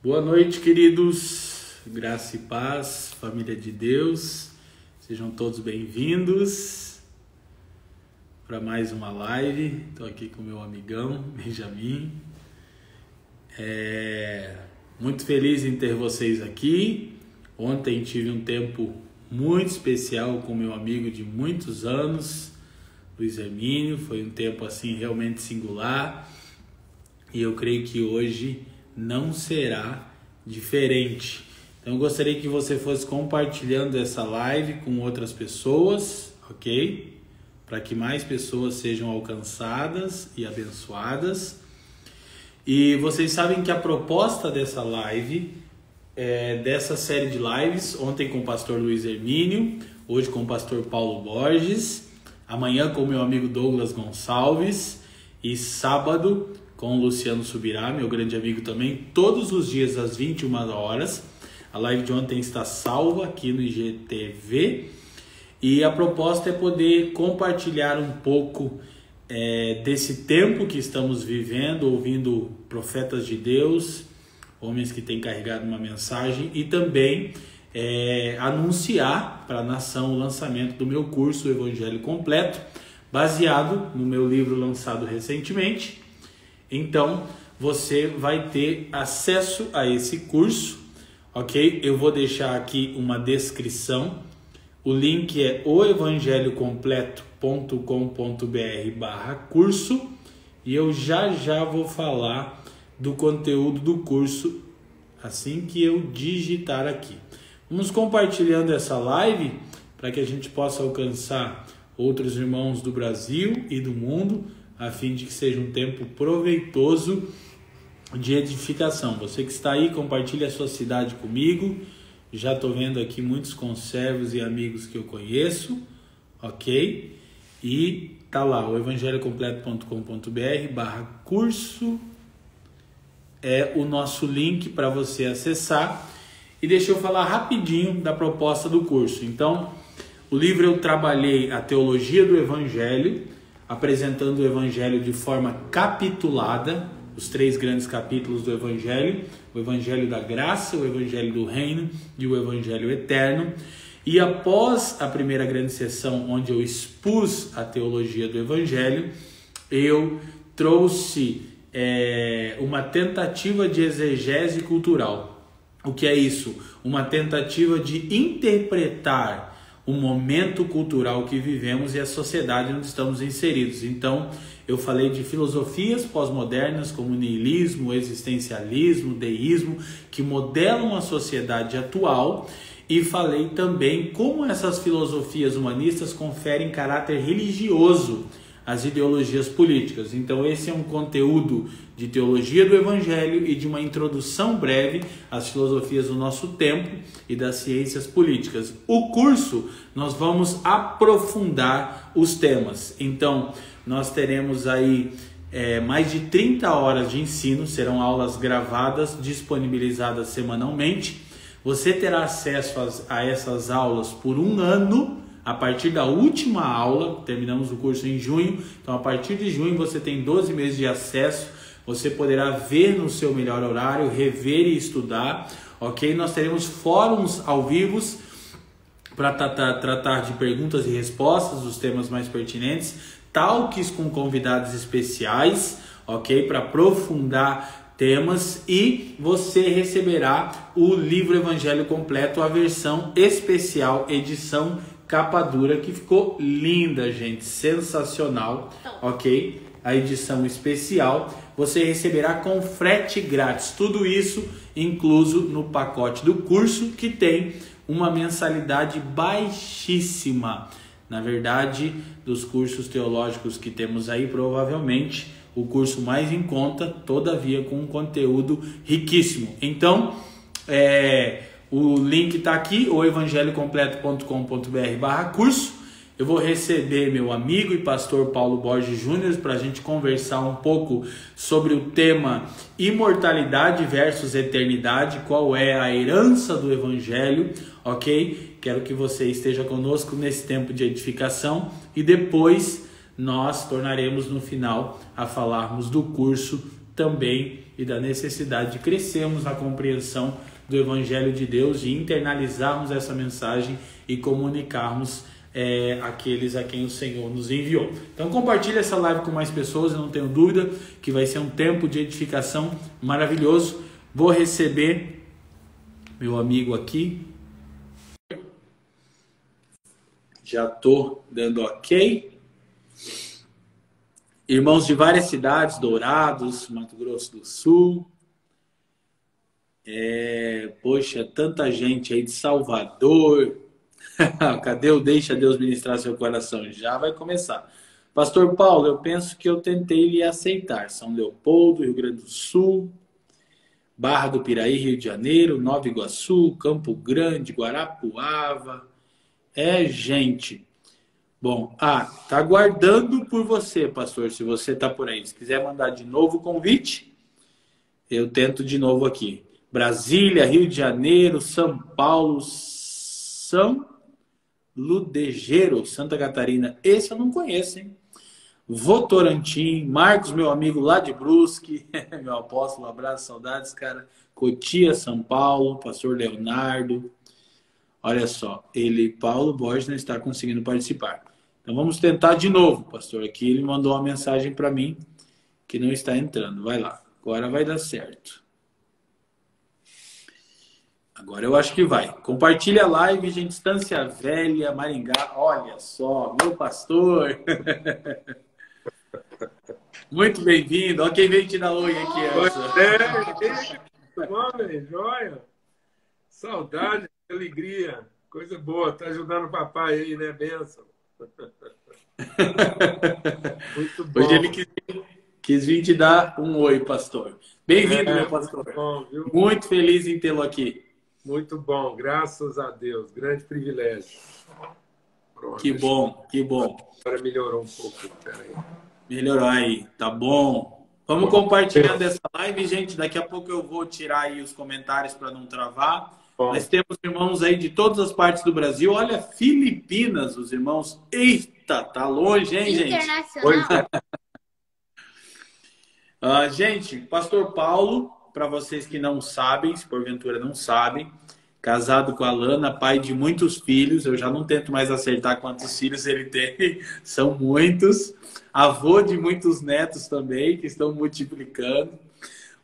Boa noite, queridos. Graça e paz, família de Deus. Sejam todos bem-vindos para mais uma live. Estou aqui com meu amigão, Benjamin. Muito feliz em ter vocês aqui. Ontem tive um tempo muito especial com meu amigo de muitos anos, Luiz Hermínio. Foi um tempo assim realmente singular. E eu creio que hoje não será diferente. Então eu gostaria que você fosse compartilhando essa live com outras pessoas, ok? Para que mais pessoas sejam alcançadas e abençoadas. E vocês sabem que a proposta dessa live, dessa série de lives, ontem com o pastor Luiz Hermínio, hoje com o pastor Paulo Borges, amanhã com o meu amigo Douglas Gonçalves e sábado com o Luciano Subirá, meu grande amigo também, todos os dias às 21 horas. A live de ontem está salva aqui no IGTV. E a proposta é poder compartilhar um pouco desse tempo que estamos vivendo, ouvindo profetas de Deus, homens que têm carregado uma mensagem, e também anunciar para a nação o lançamento do meu curso, o Evangelho Completo, baseado no meu livro lançado recentemente. Então, você vai ter acesso a esse curso, ok? Eu vou deixar aqui uma descrição. O link é oevangelhocompleto.com.br/curso e eu já vou falar do conteúdo do curso assim que eu digitar aqui. Vamos compartilhando essa live para que a gente possa alcançar outros irmãos do Brasil e do mundo, a fim de que seja um tempo proveitoso de edificação. Você que está aí, compartilhe a sua cidade comigo. Já estou vendo aqui muitos conservos e amigos que eu conheço, ok? E tá lá, o evangelhocompleto.com.br/curso é o nosso link para você acessar. E deixa eu falar rapidinho da proposta do curso. Então, o livro eu trabalhei a teologia do Evangelho, apresentando o Evangelho de forma capitulada, os 3 grandes capítulos do Evangelho: o Evangelho da Graça, o Evangelho do Reino e o Evangelho Eterno. E após a primeira grande sessão, onde eu expus a teologia do Evangelho, eu trouxe uma tentativa de exegese cultural. O que é isso? Uma tentativa de interpretar o momento cultural que vivemos e a sociedade onde estamos inseridos. Então, eu falei de filosofias pós-modernas como niilismo, existencialismo, deísmo, que modelam a sociedade atual, e falei também como essas filosofias humanistas conferem caráter religioso às ideologias políticas. Então, esse é um conteúdo de teologia do Evangelho e de uma introdução breve às filosofias do nosso tempo e das ciências políticas. O curso, nós vamos aprofundar os temas. Então, nós teremos aí mais de 30 horas de ensino, serão aulas gravadas, disponibilizadas semanalmente. Você terá acesso a essas aulas por um ano, a partir da última aula. Terminamos o curso em junho, então a partir de junho você tem 12 meses de acesso. Você poderá ver no seu melhor horário, rever e estudar, ok? Nós teremos fóruns ao vivo para tratar de perguntas e respostas, dos temas mais pertinentes, talks com convidados especiais, ok? Para aprofundar temas, e você receberá o livro Evangelho Completo, a versão especial, edição capa dura, que ficou linda, gente, sensacional, ok? A edição especial você receberá com frete grátis, tudo isso incluso no pacote do curso, que tem uma mensalidade baixíssima. Na verdade, dos cursos teológicos que temos aí, provavelmente o curso mais em conta, todavia com um conteúdo riquíssimo. Então, o link está aqui, o evangelhocompleto.com.br/curso. Eu vou receber meu amigo e pastor Paulo Borges Júnior para a gente conversar um pouco sobre o tema imortalidade versus eternidade, qual é a herança do Evangelho, ok? Quero que você esteja conosco nesse tempo de edificação, e depois nós tornaremos no final a falarmos do curso também e da necessidade de crescermos na compreensão do Evangelho de Deus, de internalizarmos essa mensagem e comunicarmos aqueles a quem o Senhor nos enviou. Então compartilhe essa live com mais pessoas, eu não tenho dúvida que vai ser um tempo de edificação maravilhoso. Vou receber meu amigo aqui. Já estou dando ok. Irmãos de várias cidades, Dourados, Mato Grosso do Sul. Poxa, tanta gente aí de Salvador. Cadê o Deixa Deus ministrar seu coração? Já vai começar. Pastor Paulo, eu penso que eu tentei lhe aceitar. São Leopoldo, Rio Grande do Sul, Barra do Piraí, Rio de Janeiro, Nova Iguaçu, Campo Grande, Guarapuava. Gente. Bom, tá aguardando por você, pastor, se você tá por aí. Se quiser mandar de novo o convite, eu tento de novo aqui. Brasília, Rio de Janeiro, São Paulo, São Ludejeiro, Santa Catarina. Esse eu não conheço, hein? Votorantim, Marcos, meu amigo lá de Brusque, meu apóstolo, abraço, saudades, cara. Cotia, São Paulo, pastor Leonardo. Olha só, Paulo Borges não está conseguindo participar. Então vamos tentar de novo, pastor. Aqui ele mandou uma mensagem para mim que não está entrando. Vai lá, agora vai dar certo. Agora eu acho que vai. Compartilha a live, gente. Estância Velha, Maringá. Olha só, meu pastor. Muito bem-vindo. Olha quem veio te dar oi aqui. Joia. Saudade, alegria. Coisa boa. Tá ajudando o papai aí, né? Benção. Muito bom. Hoje ele quis vir te dar um oi, pastor. Bem-vindo, meu pastor. Muito bom, viu? Muito feliz em tê-lo aqui. Muito bom, graças a Deus. Grande privilégio. Pronto, que bom, que bom. Agora melhorou um pouco. Peraí. Melhorou aí, tá bom. Vamos compartilhando essa live, gente. Daqui a pouco eu vou tirar aí os comentários para não travar. Bom. Nós temos irmãos aí de todas as partes do Brasil. Olha, Filipinas, os irmãos. Eita, tá longe, hein, gente? Internacional. Gente, pastor Paulo, para vocês que não sabem, se porventura não sabem, casado com a Lana, pai de muitos filhos. Eu já não tento mais acertar quantos filhos ele tem. São muitos. Avô de muitos netos também, que estão multiplicando.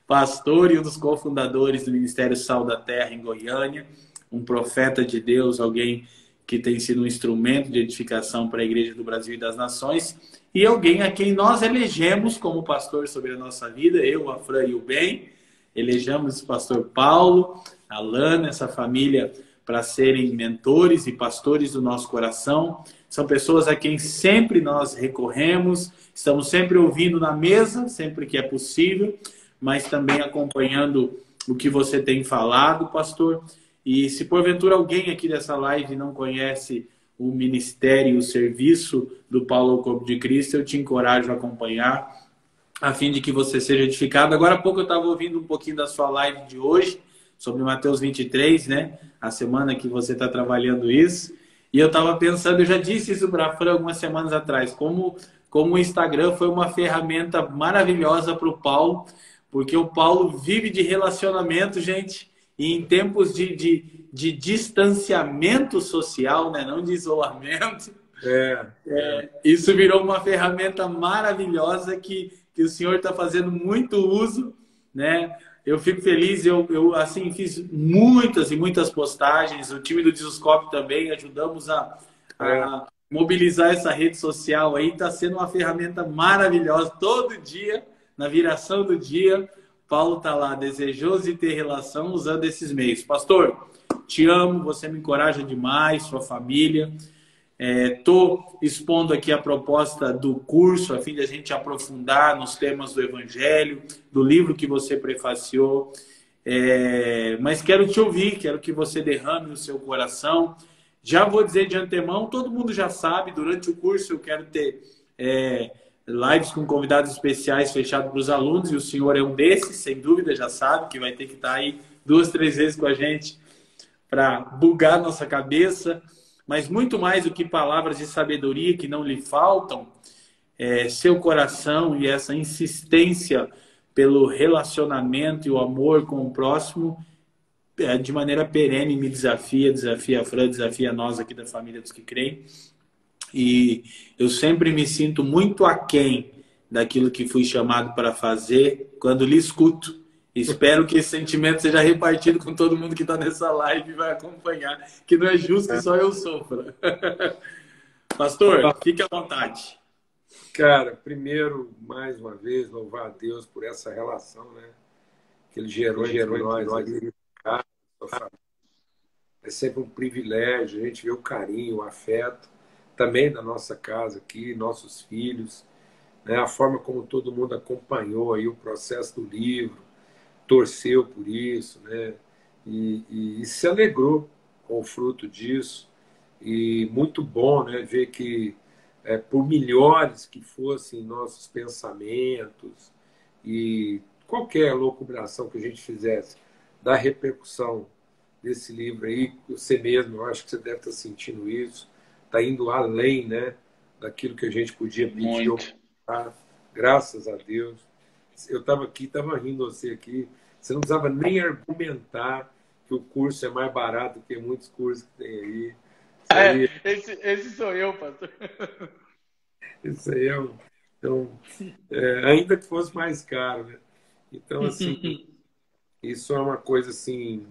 Pastor e um dos cofundadores do Ministério Sal da Terra em Goiânia, um profeta de Deus, alguém que tem sido um instrumento de edificação para a Igreja do Brasil e das Nações, e alguém a quem nós elegemos como pastor sobre a nossa vida, eu, a Fran e o Ben, elegemos o pastor Paulo, a Lana, essa família, para serem mentores e pastores do nosso coração. São pessoas a quem sempre nós recorremos, estamos sempre ouvindo na mesa, sempre que é possível, mas também acompanhando o que você tem falado, pastor. E se porventura alguém aqui dessa live não conhece o ministério, o serviço do Paulo ao Corpo de Cristo, eu te encorajo a acompanhar, a fim de que você seja edificado. Agora há pouco eu estava ouvindo um pouquinho da sua live de hoje, sobre Mateus 23, né? A semana que você está trabalhando isso. E eu estava pensando, eu já disse isso para a Fran algumas semanas atrás, como o Instagram foi uma ferramenta maravilhosa para o Paulo, porque o Paulo vive de relacionamento, gente, e em tempos de distanciamento social, né? Não de isolamento. Isso virou uma ferramenta maravilhosa que o senhor está fazendo muito uso, né? Eu fico feliz, eu assim, fiz muitas e muitas postagens, o time do Discoscope também, ajudamos a mobilizar essa rede social aí, está sendo uma ferramenta maravilhosa, todo dia, na viração do dia, Paulo está lá, desejoso de ter relação, usando esses meios. Pastor, te amo, você me encoraja demais, sua família. Estou expondo aqui a proposta do curso, a fim de a gente aprofundar nos temas do Evangelho, do livro que você prefaciou. Mas quero te ouvir, quero que você derrame o seu coração. Já vou dizer de antemão, todo mundo já sabe, durante o curso eu quero ter lives com convidados especiais fechados para os alunos, e o senhor é um desses, sem dúvida, já sabe, que vai ter que estar aí 2, 3 vezes com a gente para bugar nossa cabeça. Mas muito mais do que palavras de sabedoria que não lhe faltam, seu coração e essa insistência pelo relacionamento e o amor com o próximo, de maneira perene me desafia a Fran, desafia nós aqui da família dos que creem. E eu sempre me sinto muito aquém daquilo que fui chamado para fazer quando lhe escuto. Espero que esse sentimento seja repartido com todo mundo que está nessa live e vai acompanhar, que não é justo que só eu sofra. Pastor, fique à vontade. Cara, primeiro, mais uma vez, louvar a Deus por essa relação, né? Que Ele gerou entre nós. É sempre um privilégio a gente ver o carinho, o afeto, também da nossa casa aqui, nossos filhos, né? A forma como todo mundo acompanhou aí o processo do livro, torceu por isso, né? E se alegrou com o fruto disso. E muito bom, né, ver que, por melhores que fossem nossos pensamentos e qualquer locubração que a gente fizesse da repercussão desse livro aí, você mesmo, eu acho que você deve estar sentindo isso, está indo além, né, daquilo que a gente podia pedir ou falar, graças a Deus. Eu estava aqui, estava rindo você aqui, você não precisava nem argumentar que o curso é mais barato que muitos cursos que tem aí. Esse sou eu, pastor. Isso aí então, ainda que fosse mais caro, né? Então, assim, isso é uma coisa assim.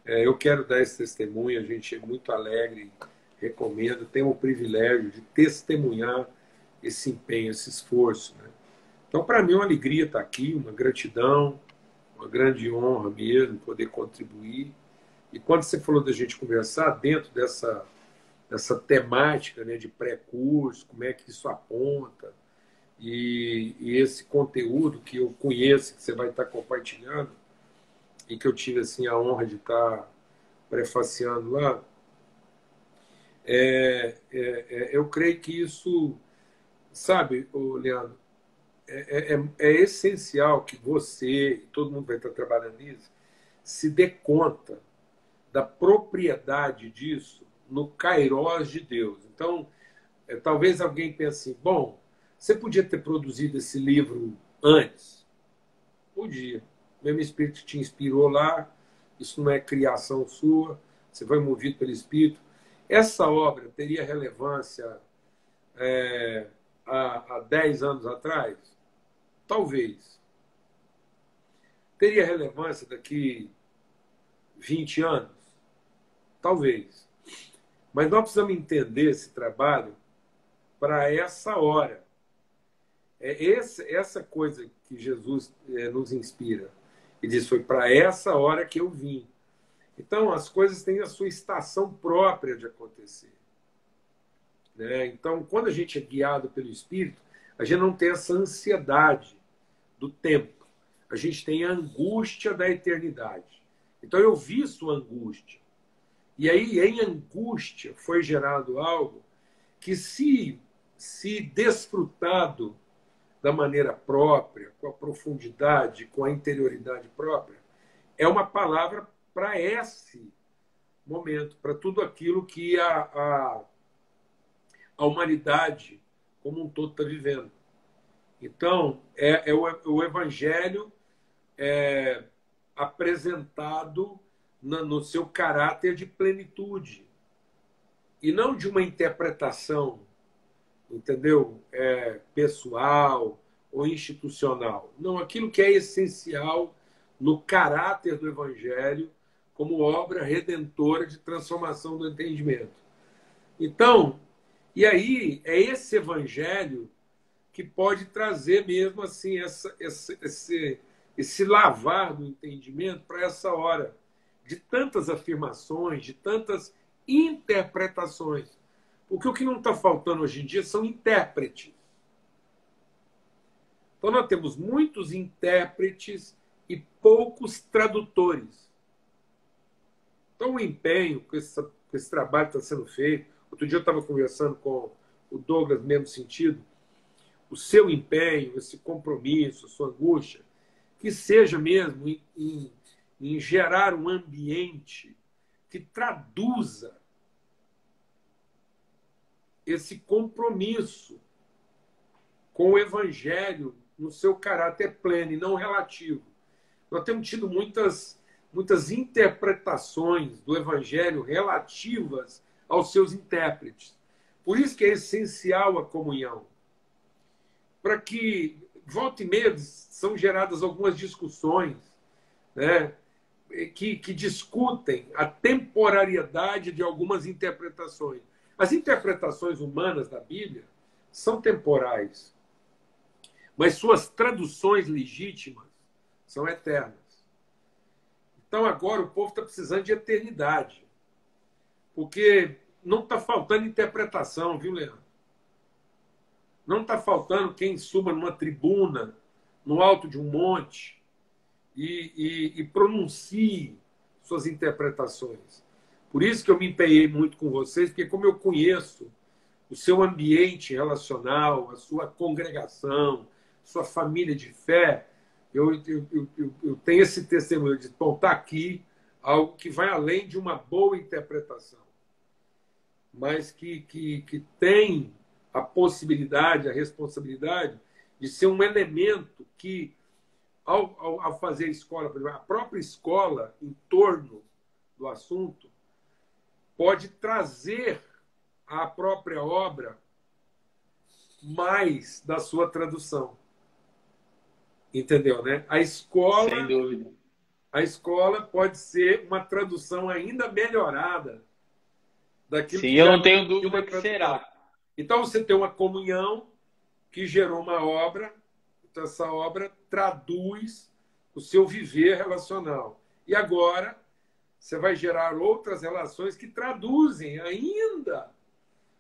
Eu quero dar esse testemunho, a gente é muito alegre, recomendo, tenho o privilégio de testemunhar esse empenho, esse esforço, né? Então, para mim, é uma alegria estar aqui, uma gratidão, uma grande honra mesmo poder contribuir. E quando você falou da gente conversar dentro dessa temática, né, de pré-curso, como é que isso aponta, e esse conteúdo que eu conheço, que você vai estar compartilhando, e que eu tive assim, a honra de estar prefaciando lá, eu creio que isso, sabe, Leandro, é essencial que você, e todo mundo vai estar trabalhando nisso, se dê conta da propriedade disso no kairós de Deus. Então, talvez alguém pense assim, bom, você podia ter produzido esse livro antes? Podia. O mesmo Espírito te inspirou lá, isso não é criação sua, você foi movido pelo Espírito. Essa obra teria relevância há 10 anos atrás? Talvez. Teria relevância daqui 20 anos? Talvez. Mas nós precisamos entender esse trabalho para essa hora. Essa coisa que Jesus nos inspira. E diz, foi para essa hora que eu vim. Então, as coisas têm a sua estação própria de acontecer, né? Então, quando a gente é guiado pelo Espírito, a gente não tem essa ansiedade do tempo. A gente tem a angústia da eternidade. Então, eu vi sua angústia. E aí, em angústia, foi gerado algo que, se desfrutado da maneira própria, com a profundidade, com a interioridade própria, é uma palavra para esse momento, para tudo aquilo que a humanidade como um todo está vivendo. Então, o Evangelho apresentado no seu caráter de plenitude, e não de uma interpretação, entendeu? Pessoal ou institucional. Não, aquilo que é essencial no caráter do Evangelho como obra redentora de transformação do entendimento. Então, e aí é esse Evangelho que pode trazer mesmo assim esse lavar do entendimento para essa hora de tantas afirmações, de tantas interpretações. Porque o que não está faltando hoje em dia são intérpretes. Então nós temos muitos intérpretes e poucos tradutores. Então o empenho que esse trabalho está sendo feito. Outro dia eu estava conversando com o Douglas, no mesmo sentido. O seu empenho, esse compromisso, a sua angústia, que seja mesmo em gerar um ambiente que traduza esse compromisso com o Evangelho no seu caráter pleno e não relativo. Nós temos tido muitas interpretações do Evangelho relativas aos seus intérpretes. Por isso que é essencial a comunhão. Para que, volta e meia, são geradas algumas discussões, né, que discutem a temporariedade de algumas interpretações. As interpretações humanas da Bíblia são temporais, mas suas traduções legítimas são eternas. Então agora o povo está precisando de eternidade, porque não está faltando interpretação, viu, Leandro? Não está faltando quem suba numa tribuna, no alto de um monte, e pronuncie suas interpretações. Por isso que eu me empenhei muito com vocês, porque como eu conheço o seu ambiente relacional, a sua congregação, sua família de fé, eu tenho esse testemunho de, bom, está aqui algo que vai além de uma boa interpretação, mas que tem a possibilidade, a responsabilidade de ser um elemento que, ao fazer a escola, por exemplo, a própria escola em torno do assunto, pode trazer à própria obra mais da sua tradução. Entendeu, né? Sem dúvida. A escola pode ser uma tradução ainda melhorada daquilo. Sim, que eu já não tenho dúvida que será. Então você tem uma comunhão que gerou uma obra, então essa obra traduz o seu viver relacional. E agora você vai gerar outras relações que traduzem ainda.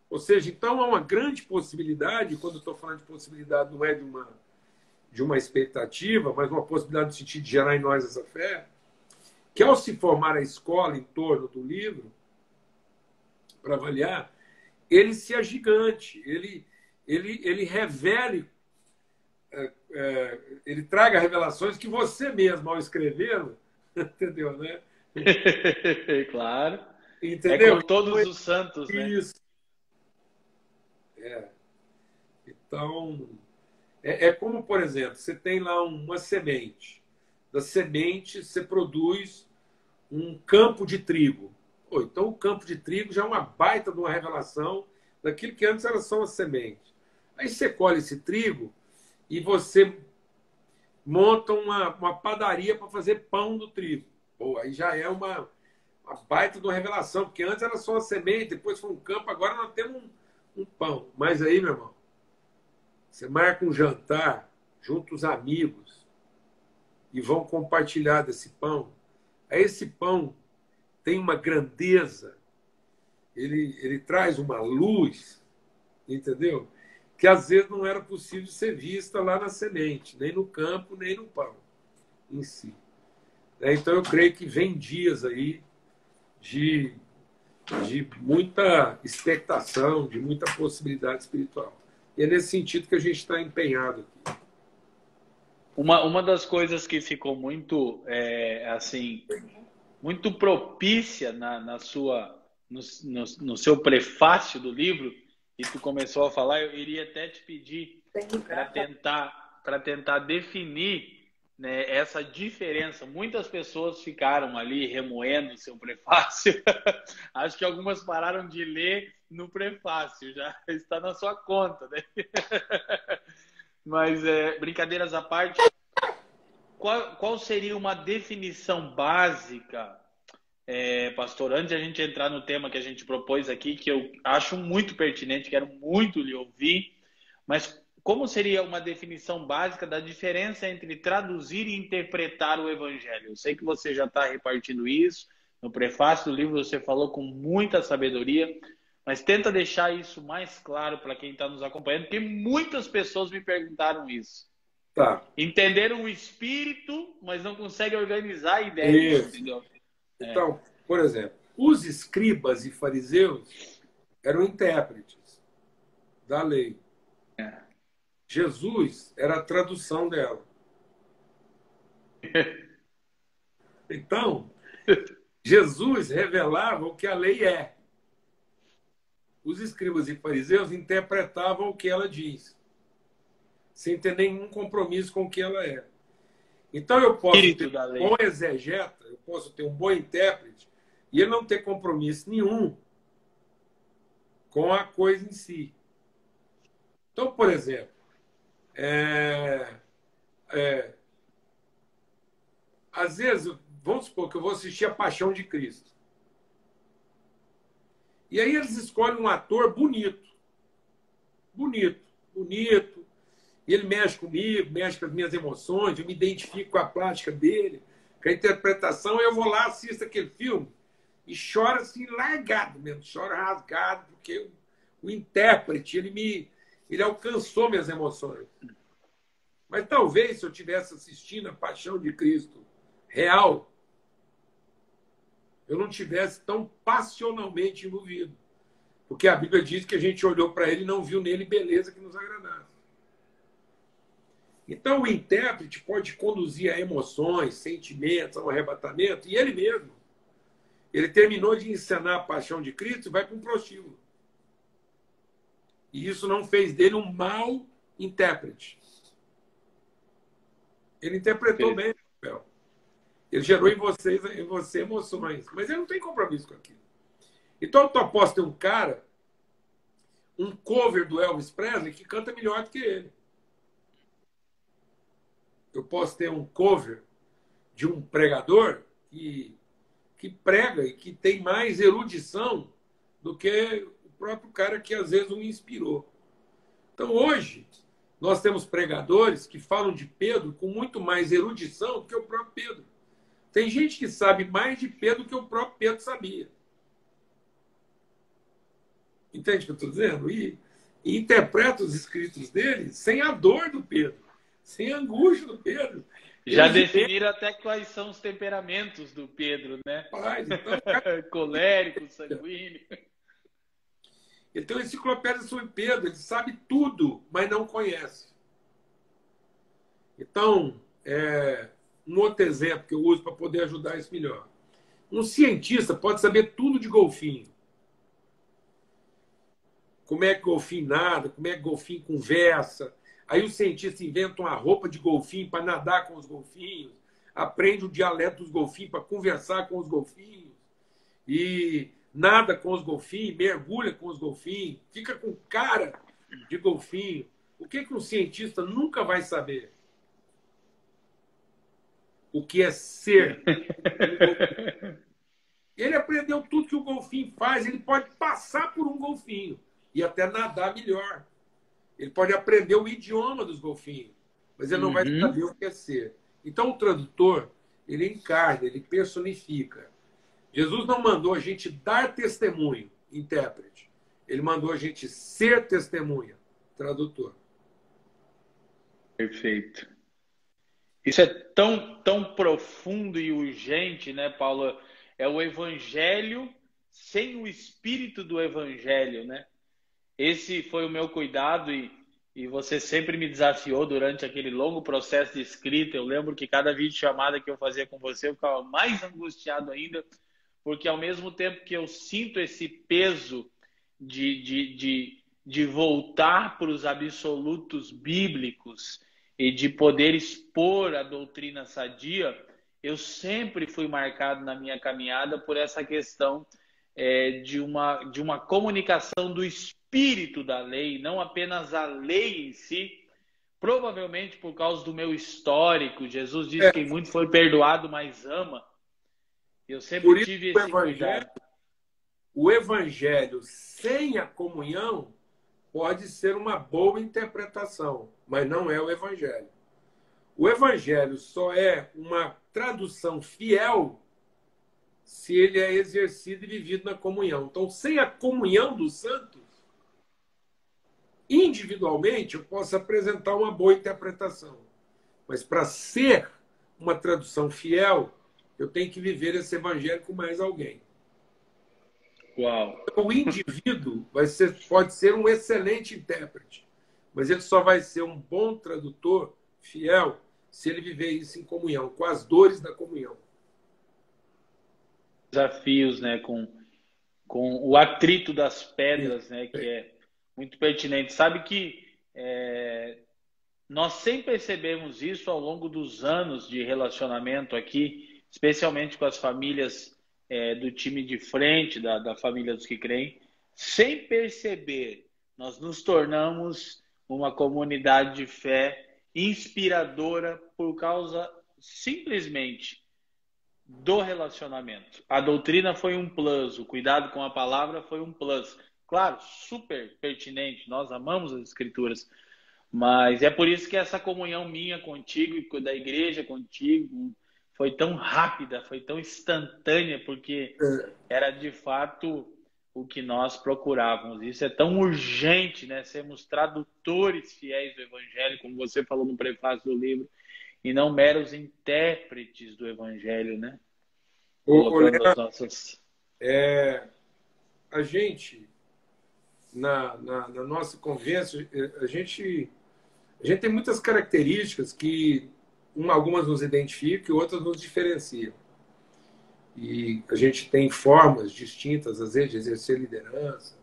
Ou seja, então há uma grande possibilidade, quando eu estou falando de possibilidade, não é de uma expectativa, mas uma possibilidade no sentido de gerar em nós essa fé, que ao se formar a escola em torno do livro, para avaliar, ele se agigante, ele revele, ele traga revelações que você mesmo, ao escrever, entendeu, né? Claro. Entendeu? É com todos os santos, né? Isso. Então, é como, por exemplo, você tem lá uma semente. Da semente, você produz um campo de trigo. Pô, então, o campo de trigo já é uma baita de uma revelação daquilo que antes era só uma semente. Aí você colhe esse trigo e você monta uma padaria para fazer pão do trigo. Pô, aí já é uma baita de uma revelação, porque antes era só uma semente, depois foi um campo, agora nós temos um pão. Mas aí, meu irmão, você marca um jantar junto os amigos e vão compartilhar desse pão. Aí esse pão tem uma grandeza, ele traz uma luz, entendeu? Que às vezes não era possível ser vista lá na semente, nem no campo, nem no pão em si. Então eu creio que vem dias aí de muita expectação, de muita possibilidade espiritual. E é nesse sentido que a gente está empenhado aqui. Uma das coisas que ficou muito, assim, muito propícia no seu prefácio do livro, e tu começou a falar, eu iria até te pedir para tentar definir, né, essa diferença. Muitas pessoas ficaram ali remoendo o seu prefácio. Acho que algumas pararam de ler no prefácio, já está na sua conta, né? Mas, brincadeiras à parte, qual seria uma definição básica, pastor, antes de a gente entrar no tema que a gente propôs aqui, que eu acho muito pertinente, quero muito lhe ouvir, mas como seria uma definição básica da diferença entre traduzir e interpretar o Evangelho? Eu sei que você já está repartindo isso, no prefácio do livro você falou com muita sabedoria, mas tenta deixar isso mais claro para quem está nos acompanhando, porque muitas pessoas me perguntaram isso. Tá. Entenderam o espírito, mas não conseguem organizar a ideia. Isso. Entendeu? Então, por exemplo, os escribas e fariseus eram intérpretes da lei. Jesus era a tradução dela. Então, Jesus revelava o que a lei é. Os escribas e fariseus interpretavam o que ela diz. sem ter nenhum compromisso com o que ela é. Então eu posso ter Espírito da um lei. bom exegeta, eu posso ter um bom intérprete, e ele não ter compromisso nenhum com a coisa em si. Então, por exemplo, às vezes, vamos supor que eu vou assistir A Paixão de Cristo. E aí eles escolhem um ator bonito. Bonito, bonito. E ele mexe comigo, mexe com as minhas emoções, eu me identifico com a plástica dele, com a interpretação, e eu vou lá, assisto aquele filme e choro assim, largado mesmo, choro rasgado, porque o intérprete, ele alcançou minhas emoções. Mas talvez, se eu tivesse assistindo A Paixão de Cristo real, eu não tivesse tão passionalmente envolvido. Porque a Bíblia diz que a gente olhou para ele e não viu nele beleza que nos agradasse. Então, o intérprete pode conduzir a emoções, sentimentos, ao arrebatamento, e ele mesmo. Ele terminou de encenar A Paixão de Cristo e vai para um prostíbulo. E isso não fez dele um mau intérprete. Ele interpretou bem o papel. Ele gerou em você emoções, mas ele não tem compromisso com aquilo. Então, eu posso ter um cara, um cover do Elvis Presley, que canta melhor do que ele. Eu posso ter um cover de um pregador que prega e que tem mais erudição do que o próprio cara que às vezes o inspirou. Então, hoje, nós temos pregadores que falam de Pedro com muito mais erudição do que o próprio Pedro. Tem gente que sabe mais de Pedro do que o próprio Pedro sabia. Entende o que eu estou dizendo? E interpreta os escritos dele sem a dor do Pedro, sem a angústia do Pedro. Já definiram até quais são os temperamentos do Pedro, né? Então, colérico, sanguíneo. Ele tem uma enciclopédia sobre Pedro, ele sabe tudo, mas não conhece. Então, um outro exemplo que eu uso para poder ajudar isso melhor. Um cientista pode saber tudo de golfinho. Como é que golfinho nada, como é que golfinho conversa. Aí o cientista inventa uma roupa de golfinho para nadar com os golfinhos, aprende o dialeto dos golfinhos para conversar com os golfinhos, e nada com os golfinhos, mergulha com os golfinhos, fica com cara de golfinho. O que um cientista nunca vai saber? O que é ser um golfinho. Ele aprendeu tudo que o golfinho faz, ele pode passar por um golfinho e até nadar melhor. Ele pode aprender o idioma dos golfinhos, mas ele não vai saber o que é ser. Então, o tradutor, ele encarna, ele personifica. Jesus não mandou a gente dar testemunho, intérprete. Ele mandou a gente ser testemunha, tradutor. Perfeito. Isso é tão profundo e urgente, né, Paulo? É o evangelho sem o espírito do evangelho, né? Esse foi o meu cuidado e você sempre me desafiou durante aquele longo processo de escrita. Eu lembro que cada videochamada que eu fazia com você, eu ficava mais angustiado ainda, porque ao mesmo tempo que eu sinto esse peso de voltar para os absolutos bíblicos e de poder expor a doutrina sadia, eu sempre fui marcado na minha caminhada por essa questão de uma comunicação do espírito da lei, não apenas a lei em si, provavelmente por causa do meu histórico. Jesus disse que muito foi perdoado, mas ama. Eu sempre tive esse cuidado. O evangelho sem a comunhão pode ser uma boa interpretação, mas não é o evangelho. O evangelho só é uma tradução fiel se ele é exercido e vivido na comunhão. Então, sem a comunhão dos santos, individualmente, eu posso apresentar uma boa interpretação. Mas para ser uma tradução fiel, eu tenho que viver esse evangelho com mais alguém. Uau. Então, o indivíduo pode ser um excelente intérprete, mas ele só vai ser um bom tradutor fiel se ele viver isso em comunhão, com as dores da comunhão. Desafios, né, com o atrito das pedras, né, que é muito pertinente. Sabe que nós sempre percebemos isso ao longo dos anos de relacionamento aqui, especialmente com as famílias do time de frente, da família dos que creem. Sem perceber, nós nos tornamos uma comunidade de fé inspiradora por causa simplesmente do relacionamento. A doutrina foi um plus, o cuidado com a palavra foi um plus. Claro, super pertinente, nós amamos as escrituras, mas é por isso que essa comunhão minha contigo e da igreja contigo foi tão rápida, foi tão instantânea, porque era de fato o que nós procurávamos. Isso é tão urgente, né? Sermos tradutores fiéis do Evangelho, como você falou no prefácio do livro, e não meros intérpretes do Evangelho, né? Colocando as nossas... A gente, na nossa conversa, a gente tem muitas características que algumas nos identificam e outras nos diferenciam. E a gente tem formas distintas, às vezes, de exercer liderança,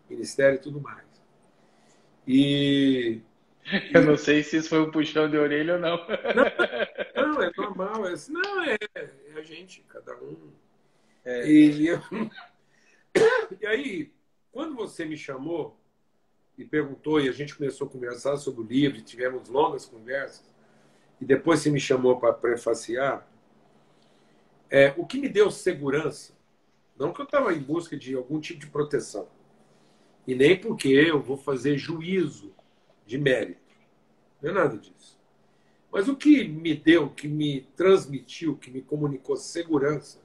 ministério e tudo mais. Eu não sei se isso foi um puxão de orelha ou não. Não, é normal. Não, é a gente, cada um. E aí, quando você me chamou e perguntou, e a gente começou a conversar sobre o livro, e tivemos longas conversas, e depois você me chamou para prefaciar, o que me deu segurança, não que eu estava em busca de algum tipo de proteção, e nem porque eu vou fazer juízo de mérito, não é nada disso. Mas o que me deu, que me transmitiu, que me comunicou segurança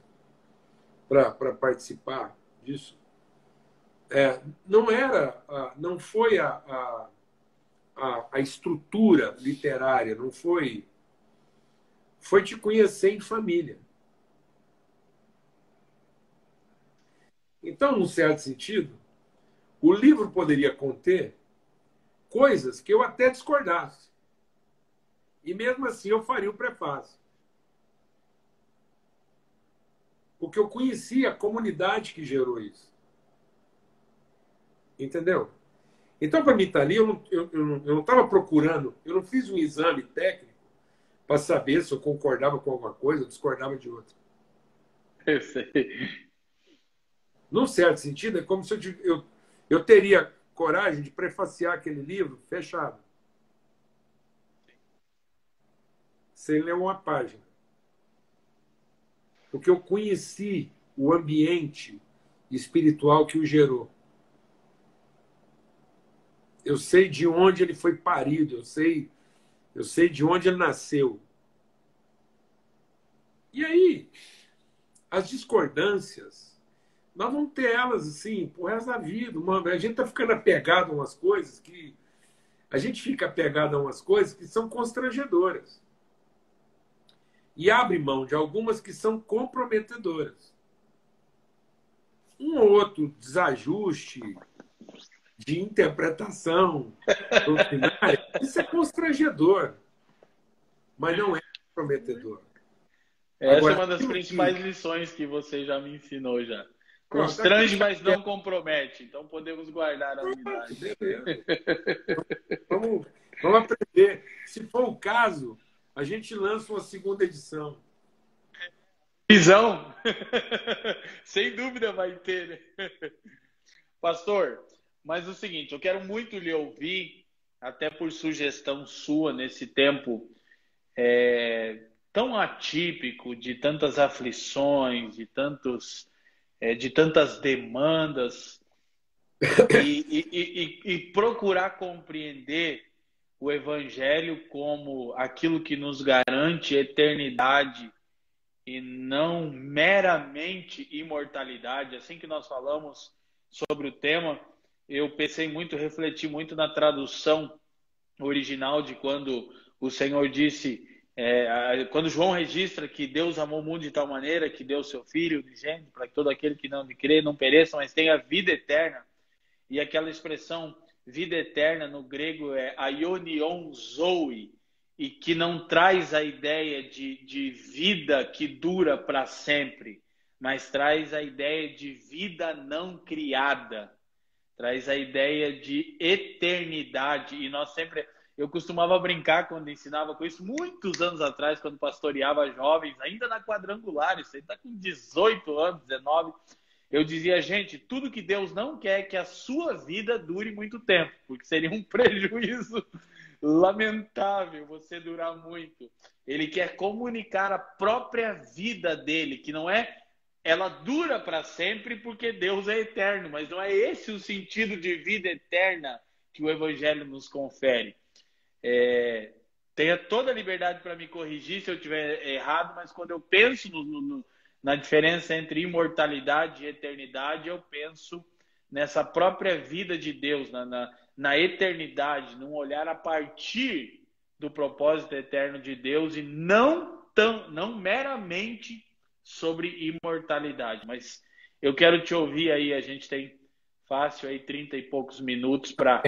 para participar disso, não foi a estrutura literária, não foi te conhecer em família. Então, num certo sentido, o livro poderia conter coisas que eu até discordasse. E mesmo assim eu faria o prefácio. Porque eu conhecia a comunidade que gerou isso. Entendeu? Então, para mim estar ali, eu não estava procurando, eu não fiz um exame técnico para saber se eu concordava com alguma coisa ou discordava de outra. Eu sei. Num certo sentido, é como se eu teria coragem de prefaciar aquele livro fechado. Sem ler uma página. Porque eu conheci o ambiente espiritual que o gerou. Eu sei de onde ele foi parido, eu sei de onde ele nasceu. E aí, as discordâncias, nós vamos ter elas assim, pro resto da vida. A gente está ficando apegado a umas coisas que... A gente fica apegado a umas coisas que são constrangedoras. E abre mão de algumas que são comprometedoras. Um ou outro desajuste de interpretação doutrinária, isso é constrangedor, mas não é comprometedor. Essa é uma das principais lições que você já me ensinou já. Constrange, mas não compromete. Então podemos guardar a unidade. Vamos aprender. Se for o caso, a gente lança uma segunda edição. Visão? Sem dúvida vai ter, né? Pastor, mas o seguinte, eu quero muito lhe ouvir, até por sugestão sua nesse tempo tão atípico, de tantas aflições, de tantas demandas, e procurar compreender o Evangelho como aquilo que nos garante eternidade e não meramente imortalidade. Assim que nós falamos sobre o tema, eu pensei muito, refleti muito na tradução original de quando o Senhor disse, quando João registra que Deus amou o mundo de tal maneira que deu seu Filho unigênito para que todo aquele que não lhe crê não pereça, mas tenha vida eterna. E aquela expressão vida eterna no grego é aionion zoe, e que não traz a ideia de vida que dura para sempre, mas traz a ideia de vida não criada, traz a ideia de eternidade. E nós sempre, Eu costumava brincar quando ensinava com isso, muitos anos atrás, quando pastoreava jovens, ainda na quadrangular, isso aí está com 18 anos, 19. Eu dizia, gente, tudo que Deus não quer é que a sua vida dure muito tempo, porque seria um prejuízo lamentável você durar muito. Ele quer comunicar a própria vida dele, que não é, ela dura para sempre porque Deus é eterno, mas não é esse o sentido de vida eterna que o Evangelho nos confere. Tenha toda a liberdade para me corrigir se eu estiver errado, mas quando eu penso na diferença entre imortalidade e eternidade, eu penso nessa própria vida de Deus, na eternidade, num olhar a partir do propósito eterno de Deus e não meramente sobre imortalidade. Mas eu quero te ouvir aí, a gente tem fácil aí 30 e poucos minutos para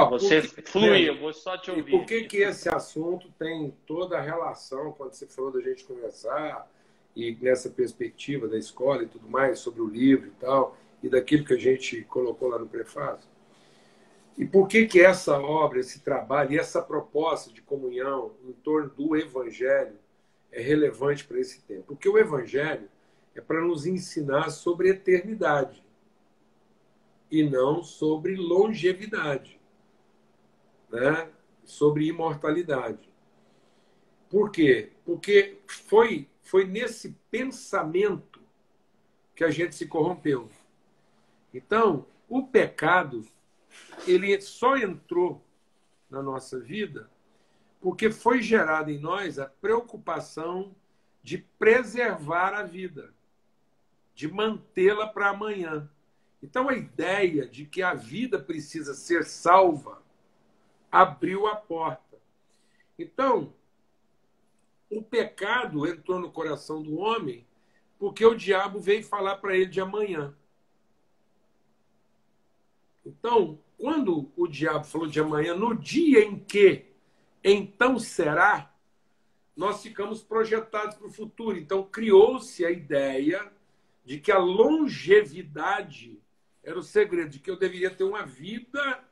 você fluir, eu vou só te ouvir. E por que esse assunto tem toda a relação, quando você falou da gente conversar, e nessa perspectiva da escola e tudo mais, sobre o livro e tal, e daquilo que a gente colocou lá no prefácio? E por que essa obra, esse trabalho e essa proposta de comunhão em torno do Evangelho é relevante para esse tempo? Porque o Evangelho é para nos ensinar sobre eternidade e não sobre longevidade, né? Sobre imortalidade. Por quê? Porque foi nesse pensamento que a gente se corrompeu. Então, o pecado, ele só entrou na nossa vida porque foi gerada em nós a preocupação de preservar a vida, de mantê-la para amanhã. Então, a ideia de que a vida precisa ser salva abriu a porta. Então, o pecado entrou no coração do homem porque o diabo veio falar para ele de amanhã. Então, quando o diabo falou de amanhã, no dia em que então será, nós ficamos projetados para o futuro. Então, criou-se a ideia de que a longevidade era o segredo, de que eu deveria ter uma vida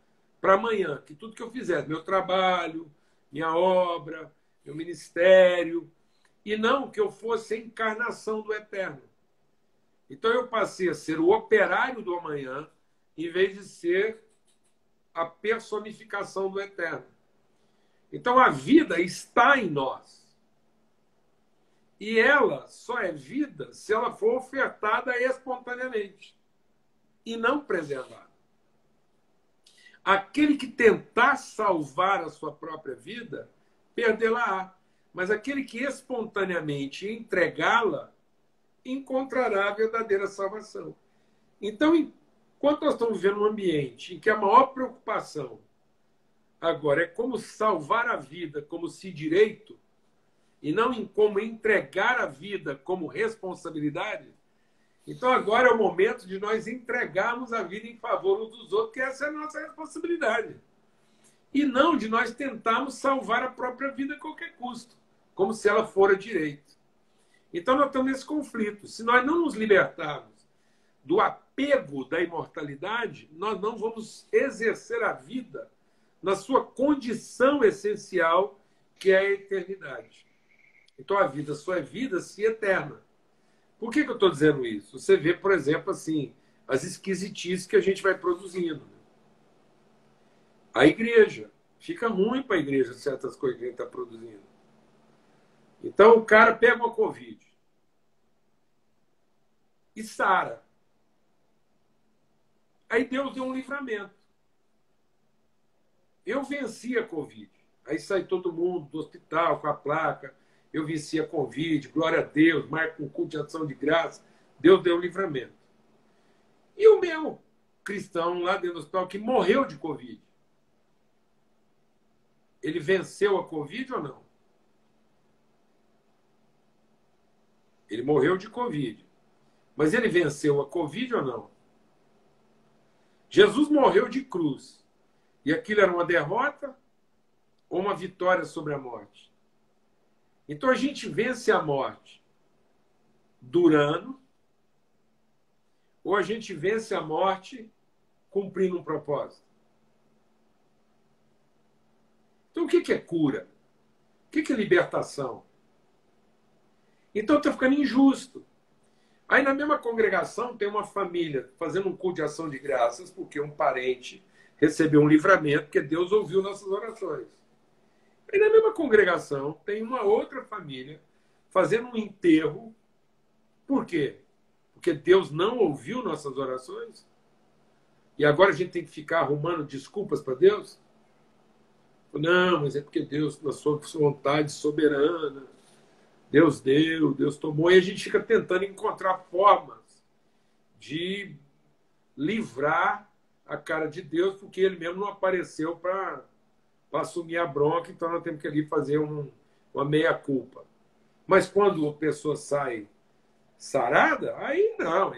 para amanhã, que tudo que eu fizesse, meu trabalho, minha obra, meu ministério, e não que eu fosse a encarnação do eterno. Então eu passei a ser o operário do amanhã, em vez de ser a personificação do eterno. Então a vida está em nós. E ela só é vida se ela for ofertada espontaneamente e não preservada. Aquele que tentar salvar a sua própria vida, perdê-la-á. Mas aquele que espontaneamente entregá-la, encontrará a verdadeira salvação. Então, enquanto nós estamos vivendo um ambiente em que a maior preocupação agora é como salvar a vida como se direito, e não em como entregar a vida como responsabilidade, então agora é o momento de nós entregarmos a vida em favor uns dos outros, que essa é a nossa responsabilidade. E não de nós tentarmos salvar a própria vida a qualquer custo, como se ela fora direito. Então nós estamos nesse conflito. Se nós não nos libertarmos do apego da imortalidade, nós não vamos exercer a vida na sua condição essencial, que é a eternidade. Então a vida só é vida se eterna. Por que eu estou dizendo isso? Você vê, por exemplo, assim, as esquisitices que a gente vai produzindo. A igreja. Fica ruim para a igreja certas coisas que a gente está produzindo. Então o cara pega uma Covid e sara. Aí Deus deu um livramento. Eu venci a Covid. Aí sai todo mundo do hospital com a placa. Eu venci a Covid, glória a Deus, marca um culto de ação de graça. Deus deu um livramento. E o meu cristão lá dentro do hospital que morreu de Covid? Ele venceu a Covid ou não? Ele morreu de Covid. Mas ele venceu a Covid ou não? Jesus morreu de cruz. E aquilo era uma derrota ou uma vitória sobre a morte? Então a gente vence a morte durando, ou a gente vence a morte cumprindo um propósito? Então, o que é cura? O que é libertação? Então, está ficando injusto. Aí, na mesma congregação, tem uma família fazendo um culto de ação de graças porque um parente recebeu um livramento, porque Deus ouviu nossas orações. Aí, na mesma congregação, tem uma outra família fazendo um enterro. Por quê? Porque Deus não ouviu nossas orações? E agora a gente tem que ficar arrumando desculpas para Deus? Não, mas é porque Deus, na sua vontade soberana, Deus deu, Deus tomou, e a gente fica tentando encontrar formas de livrar a cara de Deus, porque ele mesmo não apareceu para assumir a bronca, então nós temos que ali fazer uma meia-culpa. Mas quando a pessoa sai sarada, aí não,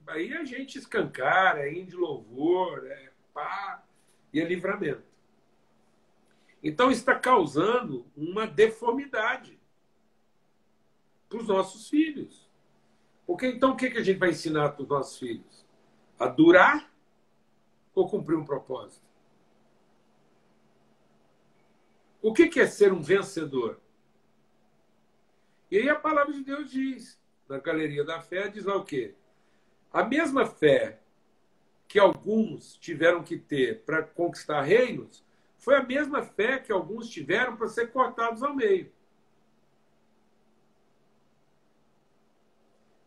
aí a gente escancara, é hino de louvor, é pá, e é livramento. Então está causando uma deformidade para os nossos filhos. Porque então o que a gente vai ensinar para os nossos filhos? A durar ou cumprir um propósito? O que é ser um vencedor? E aí a palavra de Deus diz, na galeria da fé, diz lá o quê? A mesma fé que alguns tiveram que ter para conquistar reinos, foi a mesma fé que alguns tiveram para ser cortados ao meio.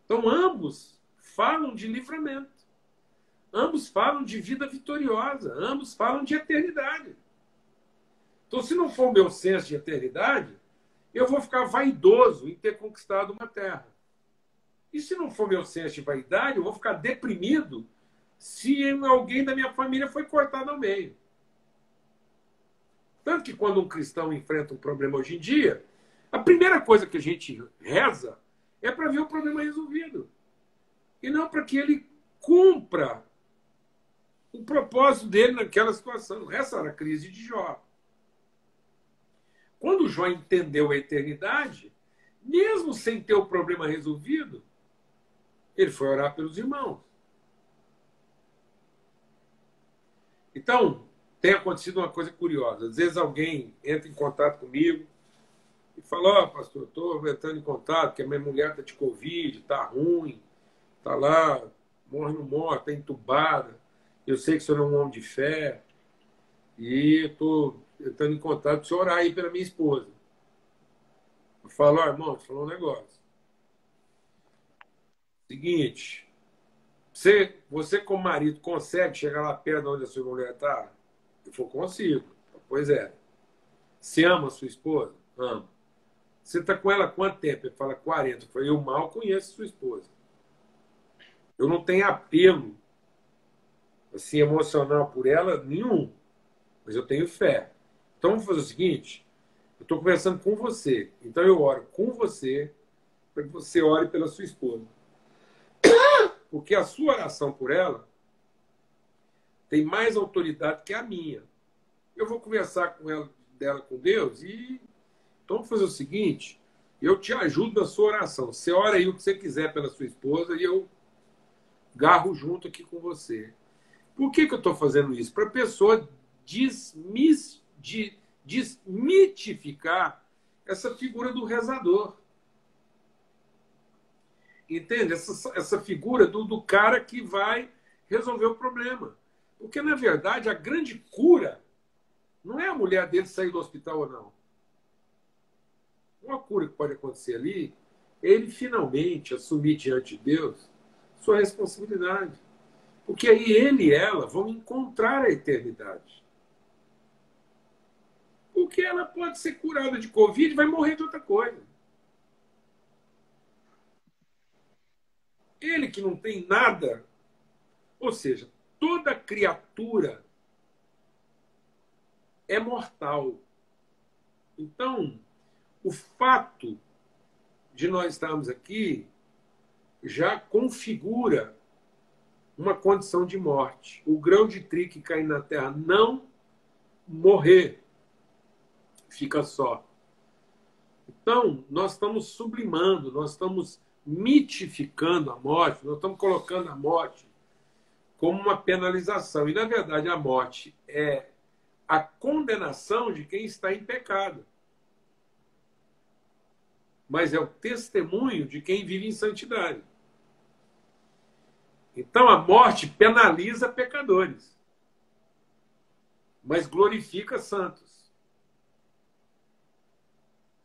Então, ambos falam de livramento. Ambos falam de vida vitoriosa. Ambos falam de eternidade. Então, se não for o meu senso de eternidade, eu vou ficar vaidoso em ter conquistado uma terra. E se não for meu senso de vaidade, eu vou ficar deprimido se alguém da minha família foi cortado ao meio. Tanto que quando um cristão enfrenta um problema hoje em dia, a primeira coisa que a gente reza é para ver o problema resolvido. E não para que ele cumpra o propósito dele naquela situação. Essa era a crise de Jó. Quando Jó entendeu a eternidade, mesmo sem ter o problema resolvido, ele foi orar pelos irmãos. Então, tem acontecido uma coisa curiosa. Às vezes alguém entra em contato comigo e fala, ó, pastor, eu estou entrando em contato porque a minha mulher está de Covid, está ruim, está lá, morre não morre, está entubada. Eu sei que o senhor é um homem de fé e estou entrando em contato para o senhor orar aí pela minha esposa. Eu falo, ó, irmão, você falou um negócio. Seguinte, você como marido consegue chegar lá perto de onde a sua mulher está? Eu falei, consigo. Pois é. Você ama a sua esposa? Amo. Você está com ela há quanto tempo? Ele fala, 40. Eu falei, eu mal conheço sua esposa. Eu não tenho apelo assim, emocional por ela, nenhum. Mas eu tenho fé. Então vamos fazer o seguinte, eu estou conversando com você. Então eu oro com você para que você ore pela sua esposa. Porque a sua oração por ela tem mais autoridade que a minha. Eu vou conversar com ela, dela com Deus e então vamos fazer o seguinte, eu te ajudo na sua oração. Você ora aí o que você quiser pela sua esposa e eu garro junto aqui com você. Por que eu estou fazendo isso? Para a pessoa desmitificar essa figura do rezador. Entende? Essa figura do cara que vai resolver o problema. Porque, na verdade, a grande cura não é a mulher dele sair do hospital ou não. Uma cura que pode acontecer ali é ele finalmente assumir diante de Deus sua responsabilidade. Porque aí ele e ela vão encontrar a eternidade. Porque ela pode ser curada de Covid e vai morrer de outra coisa. Ele que não tem nada, ou seja, toda criatura é mortal. Então, o fato de nós estarmos aqui já configura uma condição de morte. O grão de trigo que cai na terra não morrer, fica só. Então, nós estamos sublimando, nós estamos mitificando a morte, nós estamos colocando a morte como uma penalização. E, na verdade, a morte é a condenação de quem está em pecado, mas é o testemunho de quem vive em santidade. Então a morte penaliza pecadores, mas glorifica santos.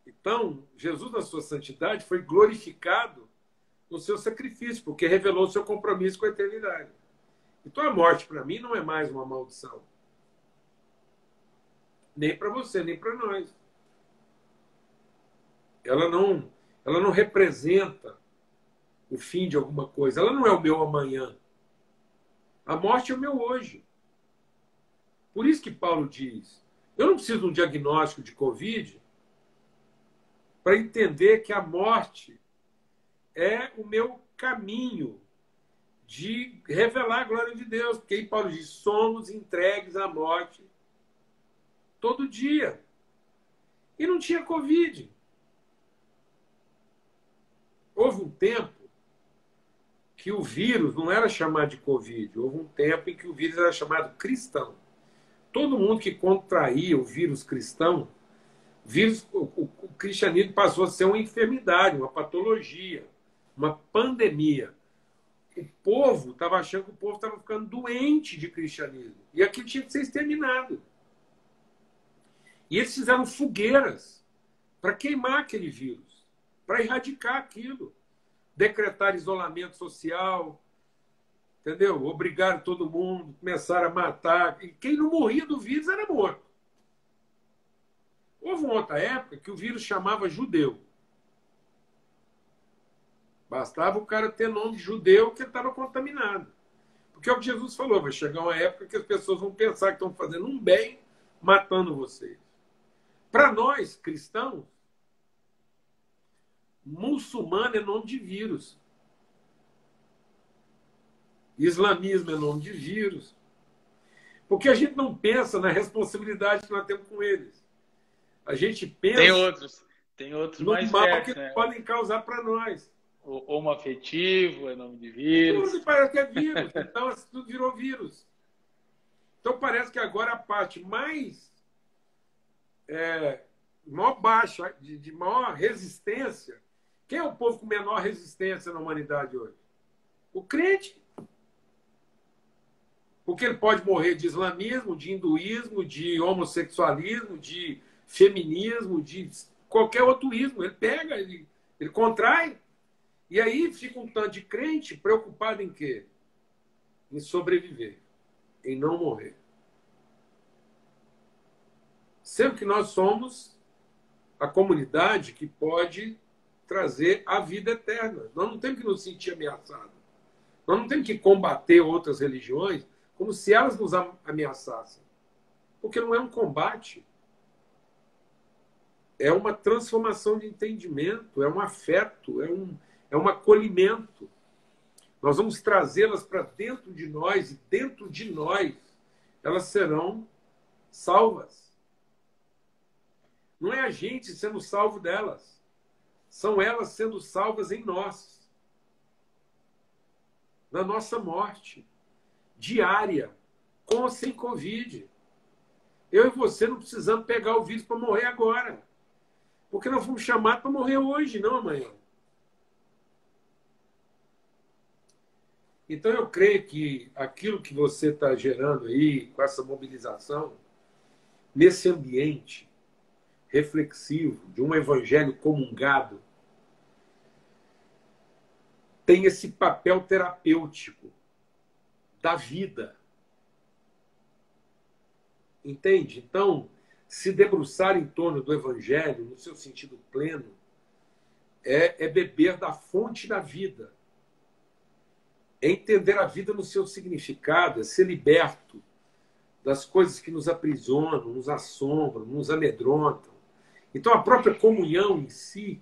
Então, Jesus, na sua santidade, foi glorificado no seu sacrifício, porque revelou seu compromisso com a eternidade. Então a morte, para mim, não é mais uma maldição. Nem para você, nem para nós. Ela não representa o fim de alguma coisa. Ela não é o meu amanhã. A morte é o meu hoje. Por isso que Paulo diz, eu não preciso de um diagnóstico de Covid para entender que a morte é o meu caminho de revelar a glória de Deus. Porque aí Paulo diz, somos entregues à morte todo dia. E não tinha Covid. Houve um tempo que o vírus não era chamado de Covid. Houve um tempo em que o vírus era chamado cristão. Todo mundo que contraía o vírus cristão, o cristianismo passou a ser uma enfermidade, uma patologia, uma pandemia. O povo estava achando que o povo estava ficando doente de cristianismo. E aquilo tinha que ser exterminado. E eles fizeram fogueiras para queimar aquele vírus, para erradicar aquilo. Decretar isolamento social, entendeu? Obrigaram todo mundo, começaram a matar. E quem não morria do vírus era morto. Houve uma outra época que o vírus chamava judeu. Bastava o cara ter nome de judeu que ele estava contaminado. Porque é o que Jesus falou, vai chegar uma época que as pessoas vão pensar que estão fazendo um bem matando vocês. Para nós, cristãos, muçulmano é nome de vírus. Islamismo é nome de vírus. Porque a gente não pensa na responsabilidade que nós temos com eles. A gente pensa tem outros no mais mal perto, que né? podem causar para nós. O homoafetivo é nome de vírus. Tudo parece que é vírus. Então, tudo virou vírus. Então, parece que agora a parte mais maior baixa, de maior resistência. Quem é o povo com menor resistência na humanidade hoje? O crente. Porque ele pode morrer de islamismo, de hinduísmo, de homossexualismo, de feminismo, de qualquer outro ismo. Ele pega, ele contrai. E aí fica um tanto de crente preocupado em quê? Em sobreviver, em não morrer. Sendo que nós somos a comunidade que pode trazer a vida eterna. Nós não temos que nos sentir ameaçados. Nós não temos que combater outras religiões como se elas nos ameaçassem. Porque não é um combate. É uma transformação de entendimento, é um afeto, é um acolhimento. Nós vamos trazê-las para dentro de nós e dentro de nós elas serão salvas. Não é a gente sendo salvo delas. São elas sendo salvas em nós. Na nossa morte. Diária. Com ou sem Covid. Eu e você não precisamos pegar o vírus para morrer agora. Porque nós fomos chamados para morrer hoje, não amanhã. Então eu creio que aquilo que você está gerando aí, com essa mobilização, nesse ambiente reflexivo, de um evangelho comungado, tem esse papel terapêutico da vida. Entende? Então, se debruçar em torno do evangelho, no seu sentido pleno, é beber da fonte da vida. É entender a vida no seu significado, é ser liberto das coisas que nos aprisionam, nos assombram, nos amedrontam. Então, a própria comunhão em si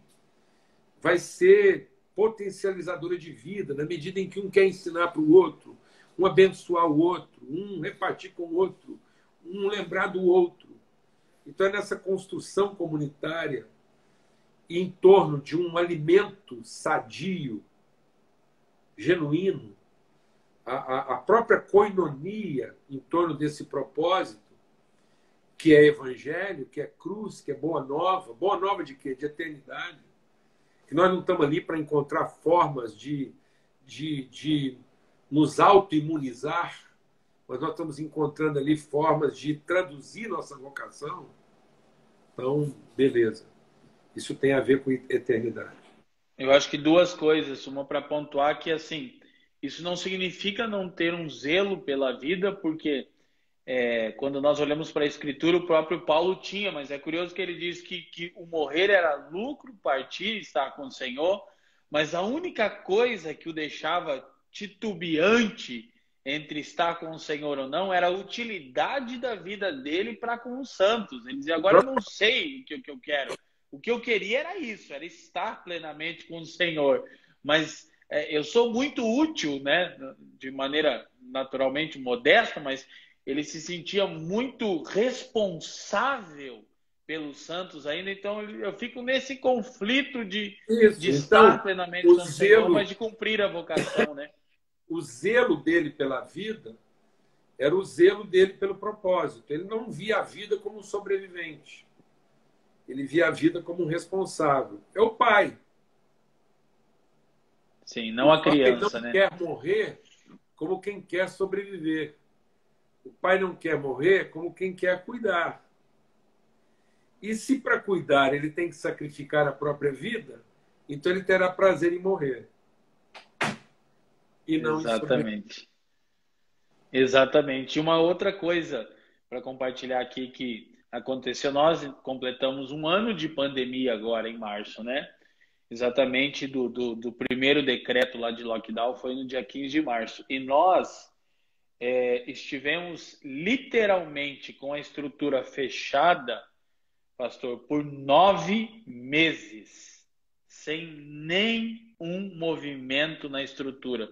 vai ser potencializadora de vida, na medida em que um quer ensinar para o outro, um abençoar o outro, um repartir com o outro, um lembrar do outro. Então, é nessa construção comunitária e em torno de um alimento sadio, genuíno, a própria koinonia em torno desse propósito, que é evangelho, que é cruz, que é boa nova. Boa nova de quê? De eternidade. Que nós não estamos ali para encontrar formas de nos auto-imunizar, mas nós estamos encontrando ali formas de traduzir nossa vocação. Então, beleza. Isso tem a ver com eternidade. Eu acho que duas coisas. Uma para pontuar que, assim, isso não significa não ter um zelo pela vida, porque quando nós olhamos para a Escritura, o próprio Paulo tinha, mas é curioso que ele diz que o morrer era lucro, partir, estar com o Senhor, mas a única coisa que o deixava titubeante entre estar com o Senhor ou não era a utilidade da vida dele para com os santos. Ele dizia, agora eu não sei o que eu quero. O que eu queria era isso, era estar plenamente com o Senhor. Mas eu sou muito útil, né, de maneira naturalmente modesta, mas ele se sentia muito responsável pelos santos ainda, então eu fico nesse conflito de estar então, plenamente com o Senhor, mas de cumprir a vocação, né? O zelo dele pela vida era o zelo dele pelo propósito. Ele não via a vida como um sobrevivente. Ele via a vida como um responsável. É o pai. Sim, não a criança, ele não né? quer morrer como quem quer sobreviver. O pai não quer morrer como quem quer cuidar. E se para cuidar ele tem que sacrificar a própria vida, então ele terá prazer em morrer. E não Exatamente. Exatamente. E uma outra coisa para compartilhar aqui que aconteceu, nós completamos um ano de pandemia agora em março, né? Exatamente do primeiro decreto lá de lockdown foi no dia 15 de março. E nós estivemos literalmente com a estrutura fechada, pastor, por 9 meses, sem nenhum movimento na estrutura.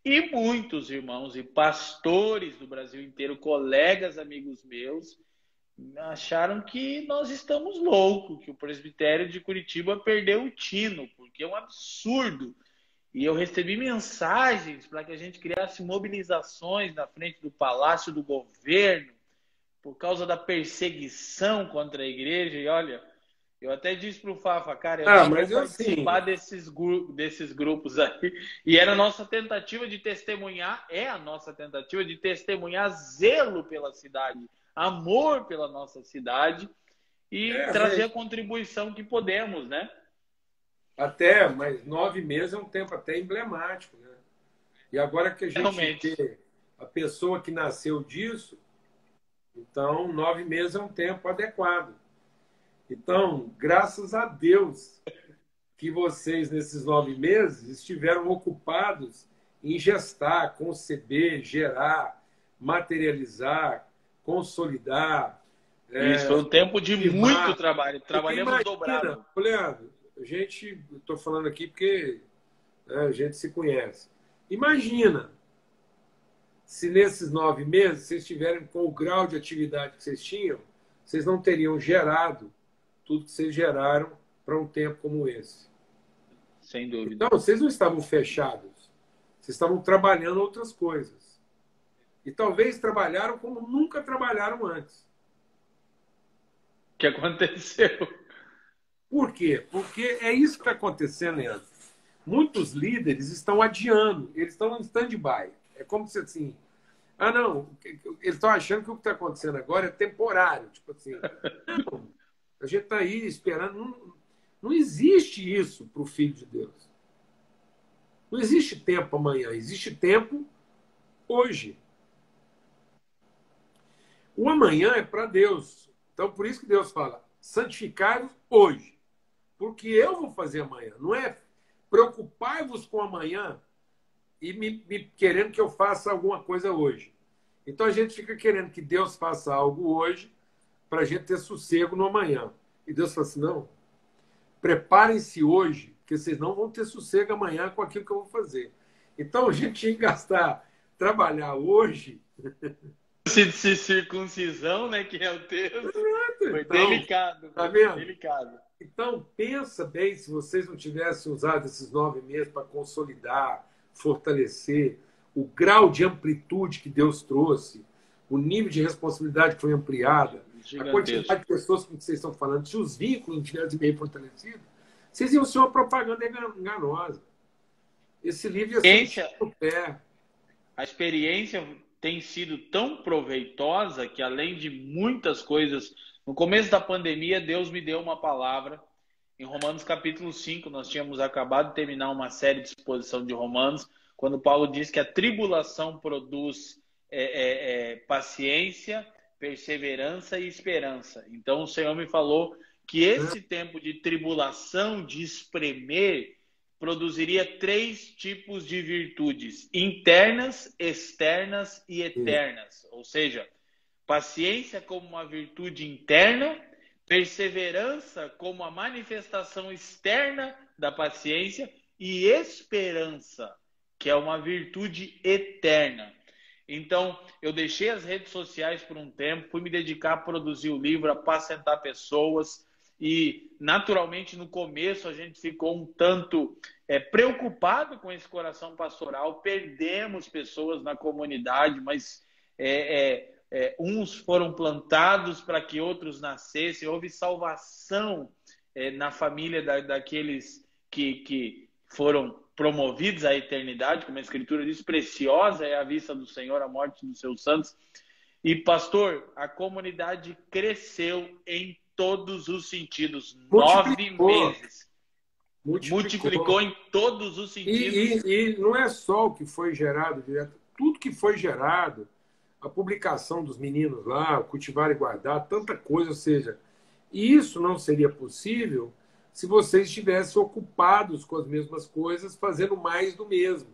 E muitos irmãos e pastores do Brasil inteiro, colegas, amigos meus, acharam que nós estamos loucos, que o presbitério de Curitiba perdeu o tino, porque é um absurdo. E eu recebi mensagens para que a gente criasse mobilizações na frente do Palácio do Governo por causa da perseguição contra a igreja. E olha, eu até disse para o Fafa, cara, eu não vou participar desses grupos aí. E era a nossa tentativa de testemunhar, a nossa tentativa de testemunhar zelo pela cidade, amor pela nossa cidade e trazer a contribuição que podemos, né? Mas 9 meses é um tempo até emblemático, né? E agora que a gente vê a pessoa que nasceu disso, então 9 meses é um tempo adequado. Então, graças a Deus que vocês, nesses 9 meses, estiveram ocupados em gestar, conceber, gerar, materializar, consolidar. Isso foi um tempo de muito trabalho. Trabalhamos dobrado. Leandro, estou falando aqui porque a gente se conhece. Imagina se nesses 9 meses vocês estiverem com o grau de atividade que vocês tinham, vocês não teriam gerado tudo que vocês geraram para um tempo como esse. Sem dúvida. Então, vocês não estavam fechados. Vocês estavam trabalhando outras coisas. E talvez trabalharam como nunca trabalharam antes. O que aconteceu? Por quê? Porque é isso que está acontecendo, Leandro. Muitos líderes estão adiando. Eles estão no stand-by. É como se assim... não, eles estão achando que o que está acontecendo agora é temporário. Tipo assim... Não, a gente está aí esperando. Não existe isso para o Filho de Deus. Não existe tempo amanhã. Existe tempo hoje. O amanhã é para Deus. Então, por isso que Deus fala, santificai-vos hoje. Porque eu vou fazer amanhã. Não é preocupar-vos com amanhã e me querendo que eu faça alguma coisa hoje. Então, a gente fica querendo que Deus faça algo hoje para a gente ter sossego no amanhã. E Deus fala assim, não, preparem-se hoje, porque vocês não vão ter sossego amanhã com aquilo que eu vou fazer. Então, a gente tinha que trabalhar hoje... De circuncisão, né, que é o texto. Foi então, delicado. Tá vendo? Delicado. Então, pensa bem se vocês não tivessem usado esses 9 meses para consolidar, fortalecer o grau de amplitude que Deus trouxe, o nível de responsabilidade que foi ampliada, a Gigantesco. quantidade de pessoas com que vocês estão falando, se os vínculos não tivessem bem fortalecidos, vocês iam ser uma propaganda enganosa. Esse livro ia ser um tiro no pé. A experiência tem sido tão proveitosa que, além de muitas coisas, no começo da pandemia, Deus me deu uma palavra. Em Romanos capítulo 5, nós tínhamos acabado de terminar uma série de exposição de Romanos, quando Paulo diz que a tribulação produz paciência, perseverança e esperança. Então o Senhor me falou que esse tempo de tribulação, de espremer, produziria 3 tipos de virtudes: internas, externas e eternas. Ou seja, paciência como uma virtude interna, perseverança como a manifestação externa da paciência e esperança, que é uma virtude eterna. Então, eu deixei as redes sociais por um tempo, fui me dedicar a produzir o livro, a apacentar pessoas e, naturalmente, no começo a gente ficou um tanto preocupado com esse coração pastoral, perdemos pessoas na comunidade, mas uns foram plantados para que outros nascessem, houve salvação na família daqueles que foram promovidos à eternidade, como a Escritura diz, preciosa é a vista do Senhor, a morte dos seus santos. E, pastor, a comunidade cresceu em todos os sentidos. 9 meses. Multiplicou em todos os sentidos. E não é só o que foi gerado direto, tudo que foi gerado, a publicação dos meninos lá, o cultivar e guardar, tanta coisa, ou seja, isso não seria possível se vocês estivessem ocupados com as mesmas coisas, fazendo mais do mesmo.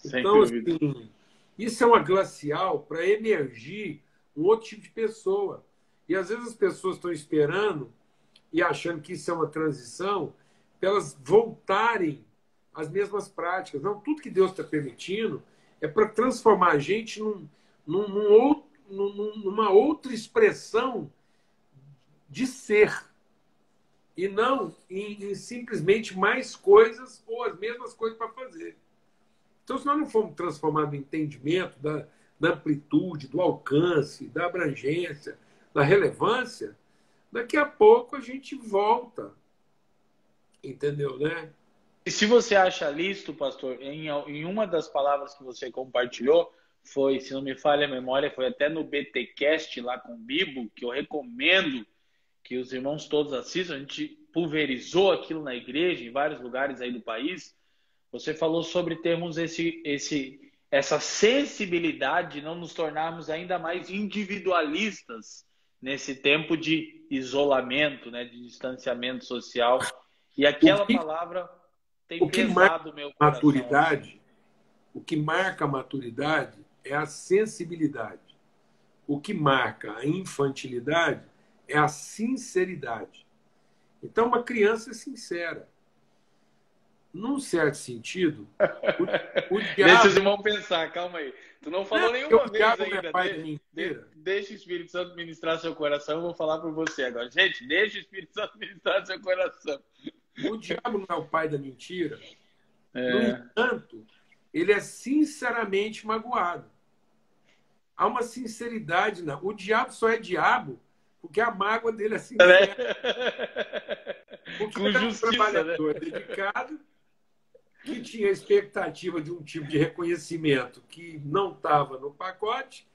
Então, assim, isso é uma glacial para emergir um outro tipo de pessoa. E às vezes as pessoas estão esperando e achando que isso é uma transição, para elas voltarem às mesmas práticas. Não, tudo que Deus está permitindo é para transformar a gente numa outra expressão de ser. E não em simplesmente mais coisas ou as mesmas coisas para fazer. Então, se nós não formos transformados no entendimento da amplitude, do alcance, da abrangência, da relevância, daqui a pouco a gente volta. Entendeu, né? E se você acha lícito, pastor, em uma das palavras que você compartilhou, foi, se não me falha a memória, foi até no BTcast lá com o Bibo, que eu recomendo que os irmãos todos assistam. A gente pulverizou aquilo na igreja, em vários lugares aí do país. Você falou sobre termos essa sensibilidade de não nos tornarmos ainda mais individualistas nesse tempo de isolamento, né, de distanciamento social. E aquela palavra tem pesado o meu coração. Maturidade, o que marca a maturidade é a sensibilidade. O que marca a infantilidade é a sinceridade. Então, uma criança é sincera. Num certo sentido, o diabo... Deixa os irmãos pensar, calma aí. Tu não falou nenhuma vez ainda. Deixa o Espírito Santo ministrar seu coração. Eu vou falar por você agora. Gente, deixa o Espírito Santo ministrar seu coração. O diabo não é o pai da mentira. No entanto, ele é sinceramente magoado. Há uma sinceridade. O diabo só é diabo porque a mágoa dele é sincera. Porque ele é um trabalhador dedicado que tinha a expectativa de um tipo de reconhecimento que não estava no pacote.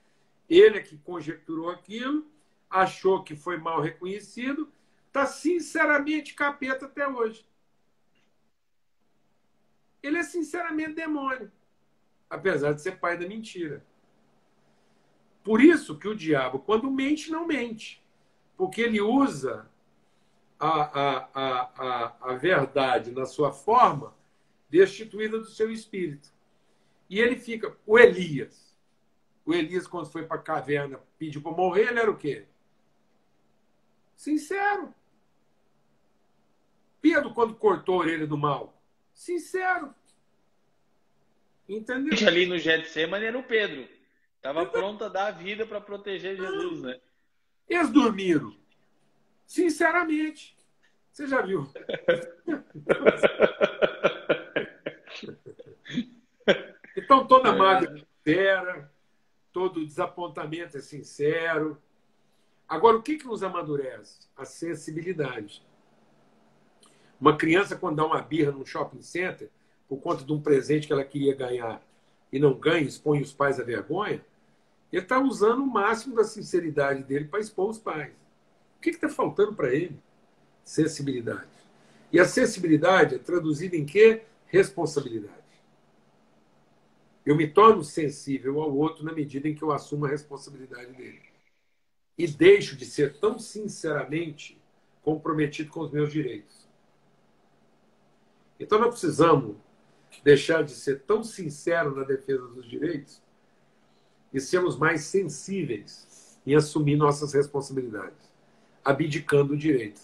Ele é que conjecturou aquilo, achou que foi mal reconhecido, está sinceramente capeta até hoje. Ele é sinceramente demônio, apesar de ser pai da mentira. Por isso que o diabo, quando mente, não mente. Porque ele usa a verdade na sua forma destituída do seu espírito. E ele fica... O Elias, quando foi para a caverna, pediu para morrer, ele era o quê? Sincero. Pedro, quando cortou a orelha do mal, sincero. Entendeu? Ali no Getsemane era o Pedro. Estava pronto a dar a vida para proteger Jesus, né? Eles dormiram. Sinceramente. Você já viu? Então, toda mágoa é sincera, todo desapontamento é sincero. Agora, o que nos amadurece? A sensibilidade. Uma criança, quando dá uma birra num shopping center, por conta de um presente que ela queria ganhar e não ganha, expõe os pais à vergonha, ele está usando o máximo da sinceridade dele para expor os pais. O que está faltando para ele? Sensibilidade. E a sensibilidade é traduzida em quê? Responsabilidade. Eu me torno sensível ao outro na medida em que eu assumo a responsabilidade dele. E deixo de ser tão sinceramente comprometido com os meus direitos. Então nós precisamos deixar de ser tão sinceros na defesa dos direitos e sermos mais sensíveis em assumir nossas responsabilidades, abdicando o direito.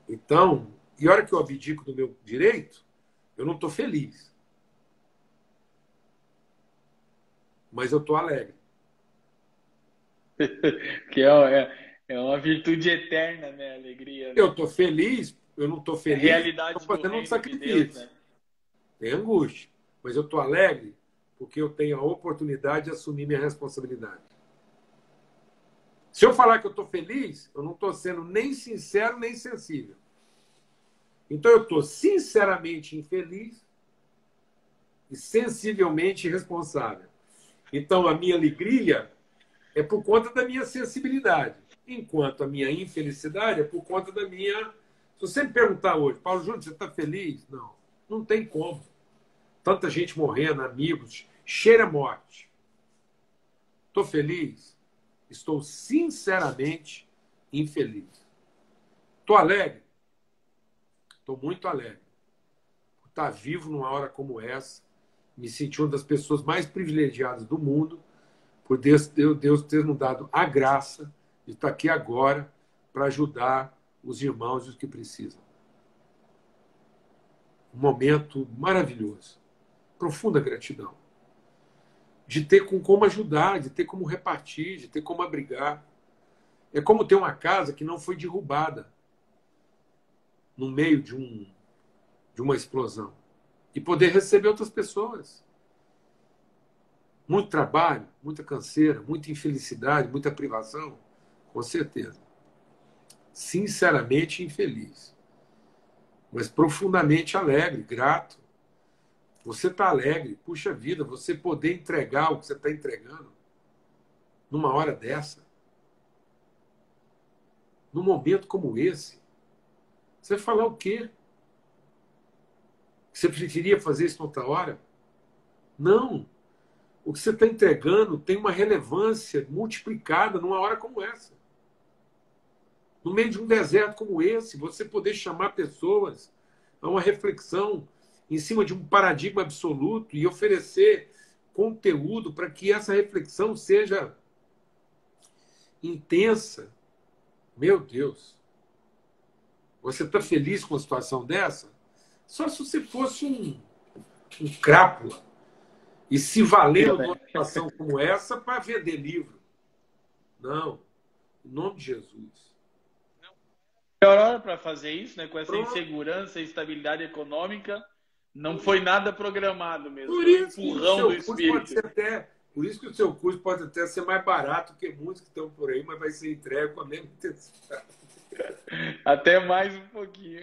Então, e a hora que eu abdico do meu direito, eu não estou feliz. Mas eu estou alegre. Que é uma virtude eterna, né? Alegria. Né? Eu estou feliz, eu não estou feliz, realidade estou fazendo um sacrifício. De Deus, né? Tem angústia, mas eu estou alegre porque eu tenho a oportunidade de assumir minha responsabilidade. Se eu falar que eu estou feliz, eu não estou sendo nem sincero nem sensível. Então eu estou sinceramente infeliz e sensivelmente irresponsável. Então a minha alegria é por conta da minha sensibilidade, enquanto a minha infelicidade é por conta da minha... Se você me perguntar hoje, Paulo Júnior, você está feliz? Não, não tem como. Tanta gente morrendo, amigos, cheira a morte. Estou feliz? Estou sinceramente infeliz. Estou alegre? Estou muito alegre. Por estar vivo numa hora como essa, me senti uma das pessoas mais privilegiadas do mundo, por Deus ter nos dado a graça de estar aqui agora para ajudar os irmãos e os que precisam. Um momento maravilhoso. Profunda gratidão. De ter como ajudar, de ter como repartir, de ter como abrigar. É como ter uma casa que não foi derrubada no meio de uma explosão. E poder receber outras pessoas. Muito trabalho, muita canseira, muita infelicidade, muita privação, com certeza. Sinceramente infeliz, mas profundamente alegre, grato. Você está alegre, puxa vida, você poder entregar o que você está entregando numa hora dessa, num momento como esse. Você vai falar o quê? Você preferia fazer isso noutra hora? Não. O que você está entregando tem uma relevância multiplicada numa hora como essa. No meio de um deserto como esse, você poder chamar pessoas a uma reflexão em cima de um paradigma absoluto e oferecer conteúdo para que essa reflexão seja intensa. Meu Deus! Você está feliz com uma situação dessa? Só se você fosse um crápula e se valendo de uma situação como essa para vender livro. Não. Em nome de Jesus. Melhor hora para fazer isso, né? Com essa insegurança e estabilidade econômica, não foi nada programado mesmo. Por isso, um empurrão do espírito. Por isso que o seu curso pode até ser mais barato que muitos que estão por aí, mas vai ser entregue com a mesma intensidade. Até mais um pouquinho.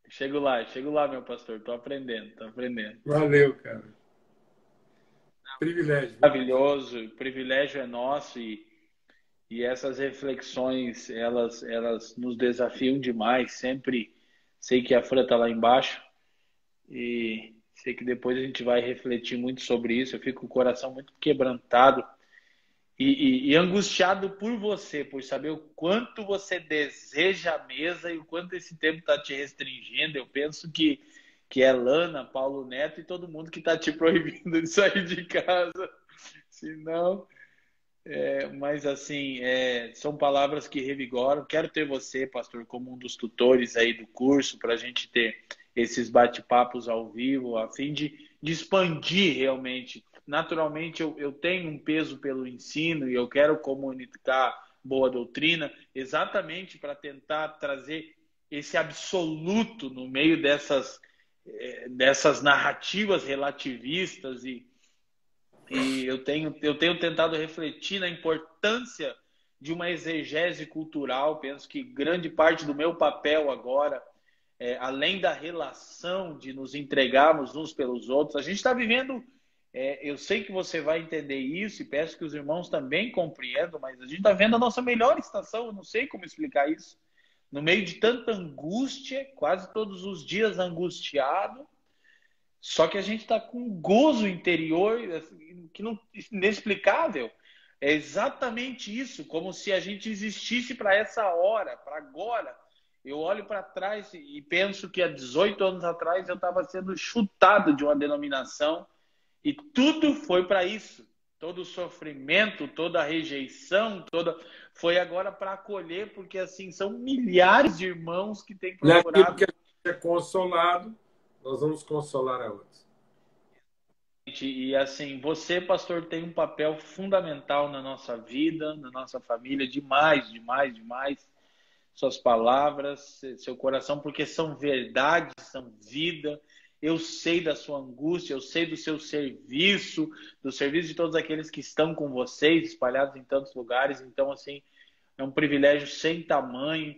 Chego lá, meu pastor. Estou aprendendo. Valeu, cara. Privilégio. Maravilhoso. O privilégio é nosso e essas reflexões, elas nos desafiam demais. Sempre sei que a Fran está lá embaixo e sei que depois a gente vai refletir muito sobre isso. Eu fico com o coração muito quebrantado e angustiado por você, por saber o quanto você deseja a mesa e o quanto esse tempo está te restringindo. Eu penso que é Lana, Paulo Neto e todo mundo que está te proibindo de sair de casa. Senão... mas assim, são palavras que revigoram. Quero ter você, pastor, como um dos tutores aí do curso, para a gente ter esses bate-papos ao vivo, a fim de expandir realmente. Naturalmente, eu tenho um peso pelo ensino e eu quero comunicar boa doutrina, exatamente para tentar trazer esse absoluto no meio dessas narrativas relativistas E eu tenho tentado refletir na importância de uma exegese cultural. Penso que grande parte do meu papel agora, além da relação de nos entregarmos uns pelos outros, a gente está vivendo. Eu sei que você vai entender isso e peço que os irmãos também compreendam, mas a gente está vendo a nossa melhor estação. Eu não sei como explicar isso. No meio de tanta angústia, quase todos os dias angustiado. Só que a gente está com um gozo interior que não, inexplicável. É exatamente isso, como se a gente existisse para essa hora, para agora. Eu olho para trás e penso que há 18 anos atrás eu estava sendo chutado de uma denominação e tudo foi para isso. Todo o sofrimento, toda a rejeição, foi agora para acolher, porque assim são milhares de irmãos que têm procurado. Naquilo que a gente é consolado, nós vamos consolar a outros. E assim, você, pastor, tem um papel fundamental na nossa vida, na nossa família, demais, demais, demais. Suas palavras, seu coração, porque são verdade, são vida. Eu sei da sua angústia, eu sei do seu serviço, do serviço de todos aqueles que estão com vocês, espalhados em tantos lugares. Então, assim, é um privilégio sem tamanho.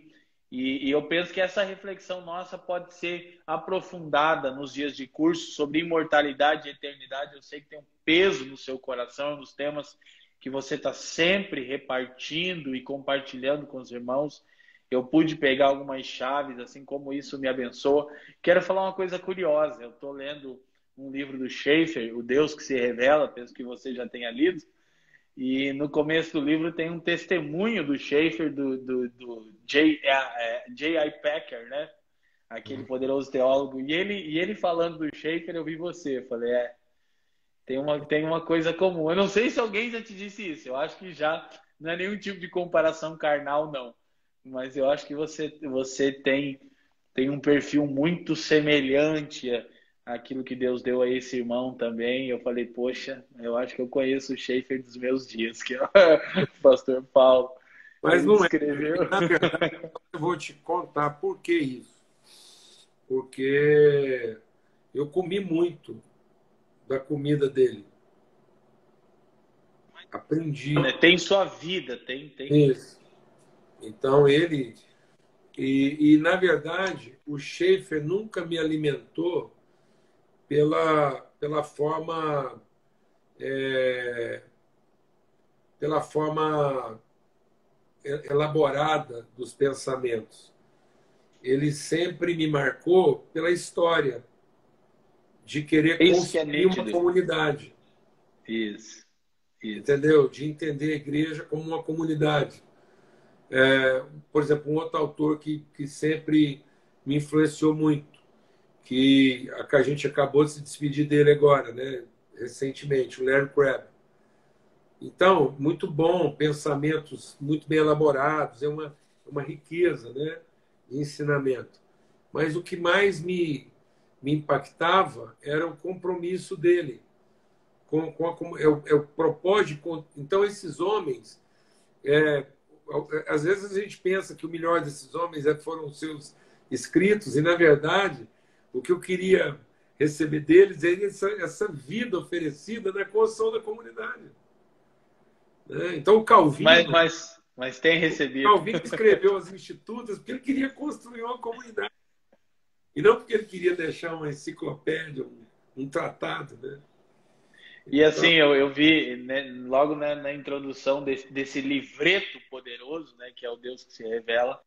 E eu penso que essa reflexão nossa pode ser aprofundada nos dias de curso sobre imortalidade e eternidade. Eu sei que tem um peso no seu coração, nos temas que você está sempre repartindo e compartilhando com os irmãos. Eu pude pegar algumas chaves, assim como isso me abençoa. Quero falar uma coisa curiosa. Eu estou lendo um livro do Schaeffer, O Deus que se Revela, penso que você já tenha lido. E no começo do livro tem um testemunho do Schaeffer, do J.I. Packer, né? Aquele poderoso teólogo. E ele falando do Schaeffer, eu vi você. Eu falei, tem uma coisa comum. Eu não sei se alguém já te disse isso. Eu acho que já não é nenhum tipo de comparação carnal, não. Mas eu acho que você tem um perfil muito semelhante àquilo que Deus deu a esse irmão também. Eu falei, poxa, eu acho que eu conheço o Schaeffer dos meus dias, que é o pastor Paulo. Mas não escreveu. Na verdade, eu vou te contar por que isso. Porque eu comi muito da comida dele. Aprendi. Tem sua vida, tem. Isso. Então, ele... E, na verdade, o Schaeffer nunca me alimentou pela forma elaborada dos pensamentos. Ele sempre me marcou pela história de querer construir uma comunidade. Isso. Entendeu? De entender a igreja como uma comunidade. Por exemplo, um outro autor que sempre me influenciou muito, que a gente acabou de se despedir dele agora, né? Recentemente, o Larry Crabb. Então, muito bom, pensamentos muito bem elaborados, é uma riqueza, né? De ensinamento. Mas o que mais me impactava era o compromisso dele o propósito. Então, esses homens... às vezes a gente pensa que o melhor desses homens foram os seus escritos, e, na verdade, o que eu queria receber deles é essa vida oferecida na construção da comunidade. Então, o Calvino... Mas tem recebido. O Calvino escreveu as Institutas porque ele queria construir uma comunidade. E não porque ele queria deixar uma enciclopédia, um tratado, né? E assim, eu vi, né, logo na introdução desse livreto poderoso, né, que é o Deus que se Revela,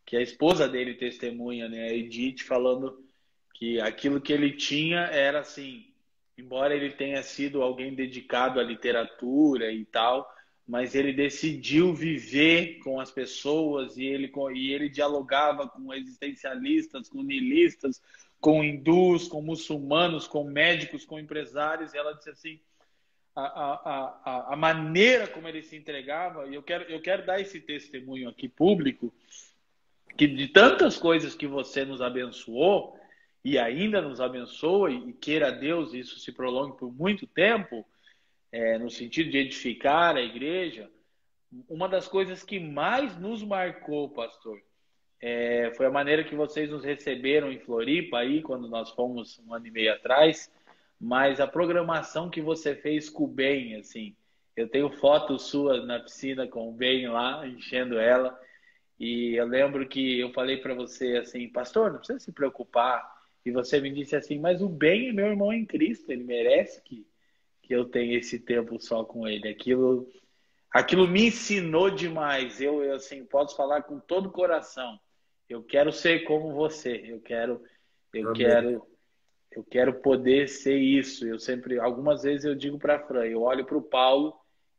que a esposa dele testemunha, né, a Edith, falando que aquilo que ele tinha era assim, embora ele tenha sido alguém dedicado à literatura e tal, mas ele decidiu viver com as pessoas e ele dialogava com existencialistas, com niilistas, com hindus, com muçulmanos, com médicos, com empresários. E ela disse assim, a maneira como ele se entregava, e eu quero dar esse testemunho aqui público, que de tantas coisas que você nos abençoou e ainda nos abençoa, e queira Deus isso se prolongue por muito tempo, no sentido de edificar a igreja, uma das coisas que mais nos marcou, pastor, foi a maneira que vocês nos receberam em Floripa, aí, quando nós fomos 1 ano e meio atrás, mas a programação que você fez com o Ben, assim, eu tenho fotos suas na piscina com o Ben lá, enchendo ela, e eu lembro que eu falei para você assim, pastor, não precisa se preocupar, e você me disse assim, mas o Ben é meu irmão em Cristo, ele merece que eu tenha esse tempo só com ele. Aquilo me ensinou demais. Eu assim, posso falar com todo o coração. Eu quero ser como você. Eu Amém. quero, eu quero poder ser isso. Eu sempre, algumas vezes eu digo para a Fran, eu olho para o Paulo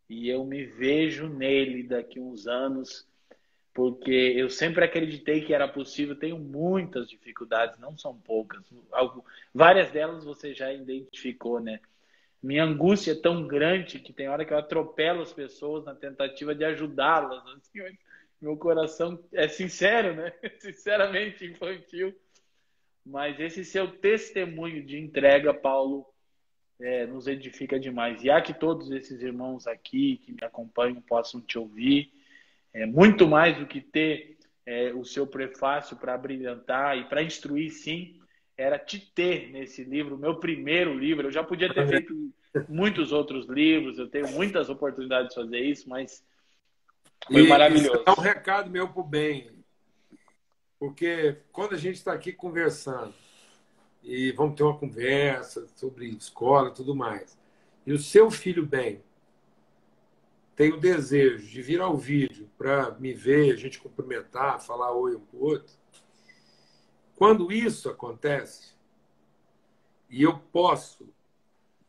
e eu me vejo nele daqui uns anos, porque eu sempre acreditei que era possível. Tenho muitas dificuldades, não são poucas. Várias delas você já identificou, né? Minha angústia é tão grande que tem hora que eu atropelo as pessoas na tentativa de ajudá-las. Assim, meu coração é sincero, né? Sinceramente infantil. Mas esse seu testemunho de entrega, Paulo, nos edifica demais. E há que todos esses irmãos aqui que me acompanham possam te ouvir. É muito mais do que ter o seu prefácio para brilhantar e para instruir, sim. Era te ter nesse livro, meu primeiro livro. Eu já podia ter Amém. feito muitos outros livros, eu tenho muitas oportunidades de fazer isso, mas foi E isso é um maravilhoso. recado meu para o bem, porque quando a gente está aqui conversando, e vamos ter uma conversa sobre escola e tudo mais, e o seu filho bem tem o desejo de vir ao vídeo para me ver, a gente cumprimentar, falar oi um para o outro, quando isso acontece, e eu posso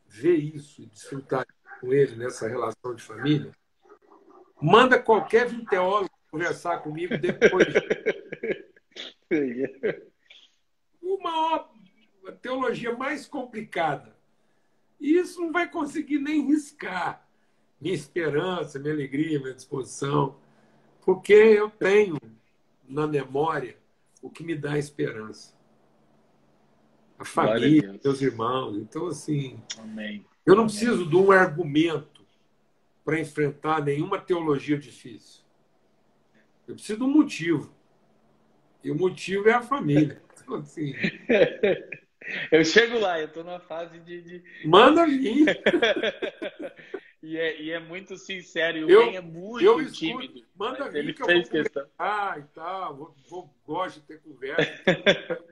ver isso e desfrutar com ele nessa relação de família, manda qualquer teólogo conversar comigo depois. Uma teologia mais complicada. E isso não vai conseguir nem riscar minha esperança, minha alegria, minha disposição, porque eu tenho na memória o que me dá esperança. A Glória a família, meus Deus. irmãos. Então, assim, Amém. eu não Amém. preciso de um argumento para enfrentar nenhuma teologia difícil. Eu preciso de um motivo. E o motivo é a família. Então, assim, Eu chego lá, eu estou na fase manda vir. E é muito sincero, e o Ben é Eu muito escuto, tímido, manda mas ele vir que eu vou fez questão. conversar e tal, gosto de ter conversa,